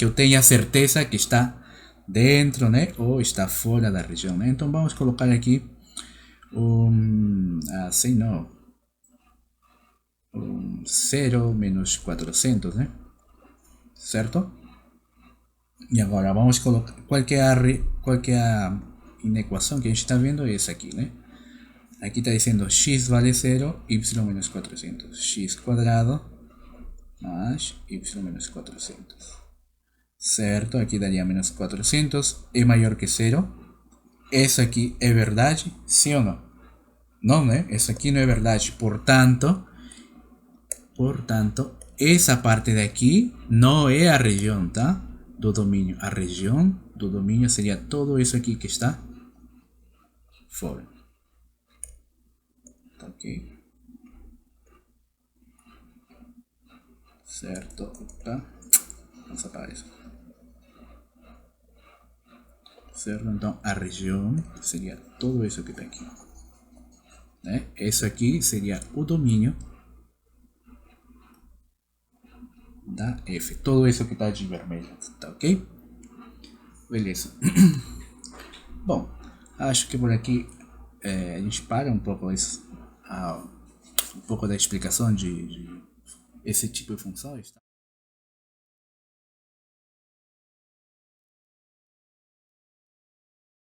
eu tenha certeza que está dentro, né? Ou está fora da região, né? Então, vamos colocar aqui assim não, 0 menos 400, né? Certo? E agora vamos colocar qual que é a inequação que a gente está vendo, é essa aqui, né? Aqui está dizendo x vale 0, y menos 400, x² mais y menos 400, certo? Aqui daria menos 400, é maior que 0. Isso aqui é verdade, sim ou não? Não, né? Isso aqui não é verdade. Portanto, essa parte daqui não é a região, tá? Do domínio. A região do domínio seria todo isso aqui que está fora. Tá, ok? Certo? Opa. Vamos apagar isso. Certo? Então, a região seria tudo isso que está aqui. Né? Isso aqui seria o domínio da F. Todo isso que está de vermelho. Tá ok? Beleza. Bom, acho que por aqui a gente para um pouco um pouco da explicação de esse tipo de funções. Tá?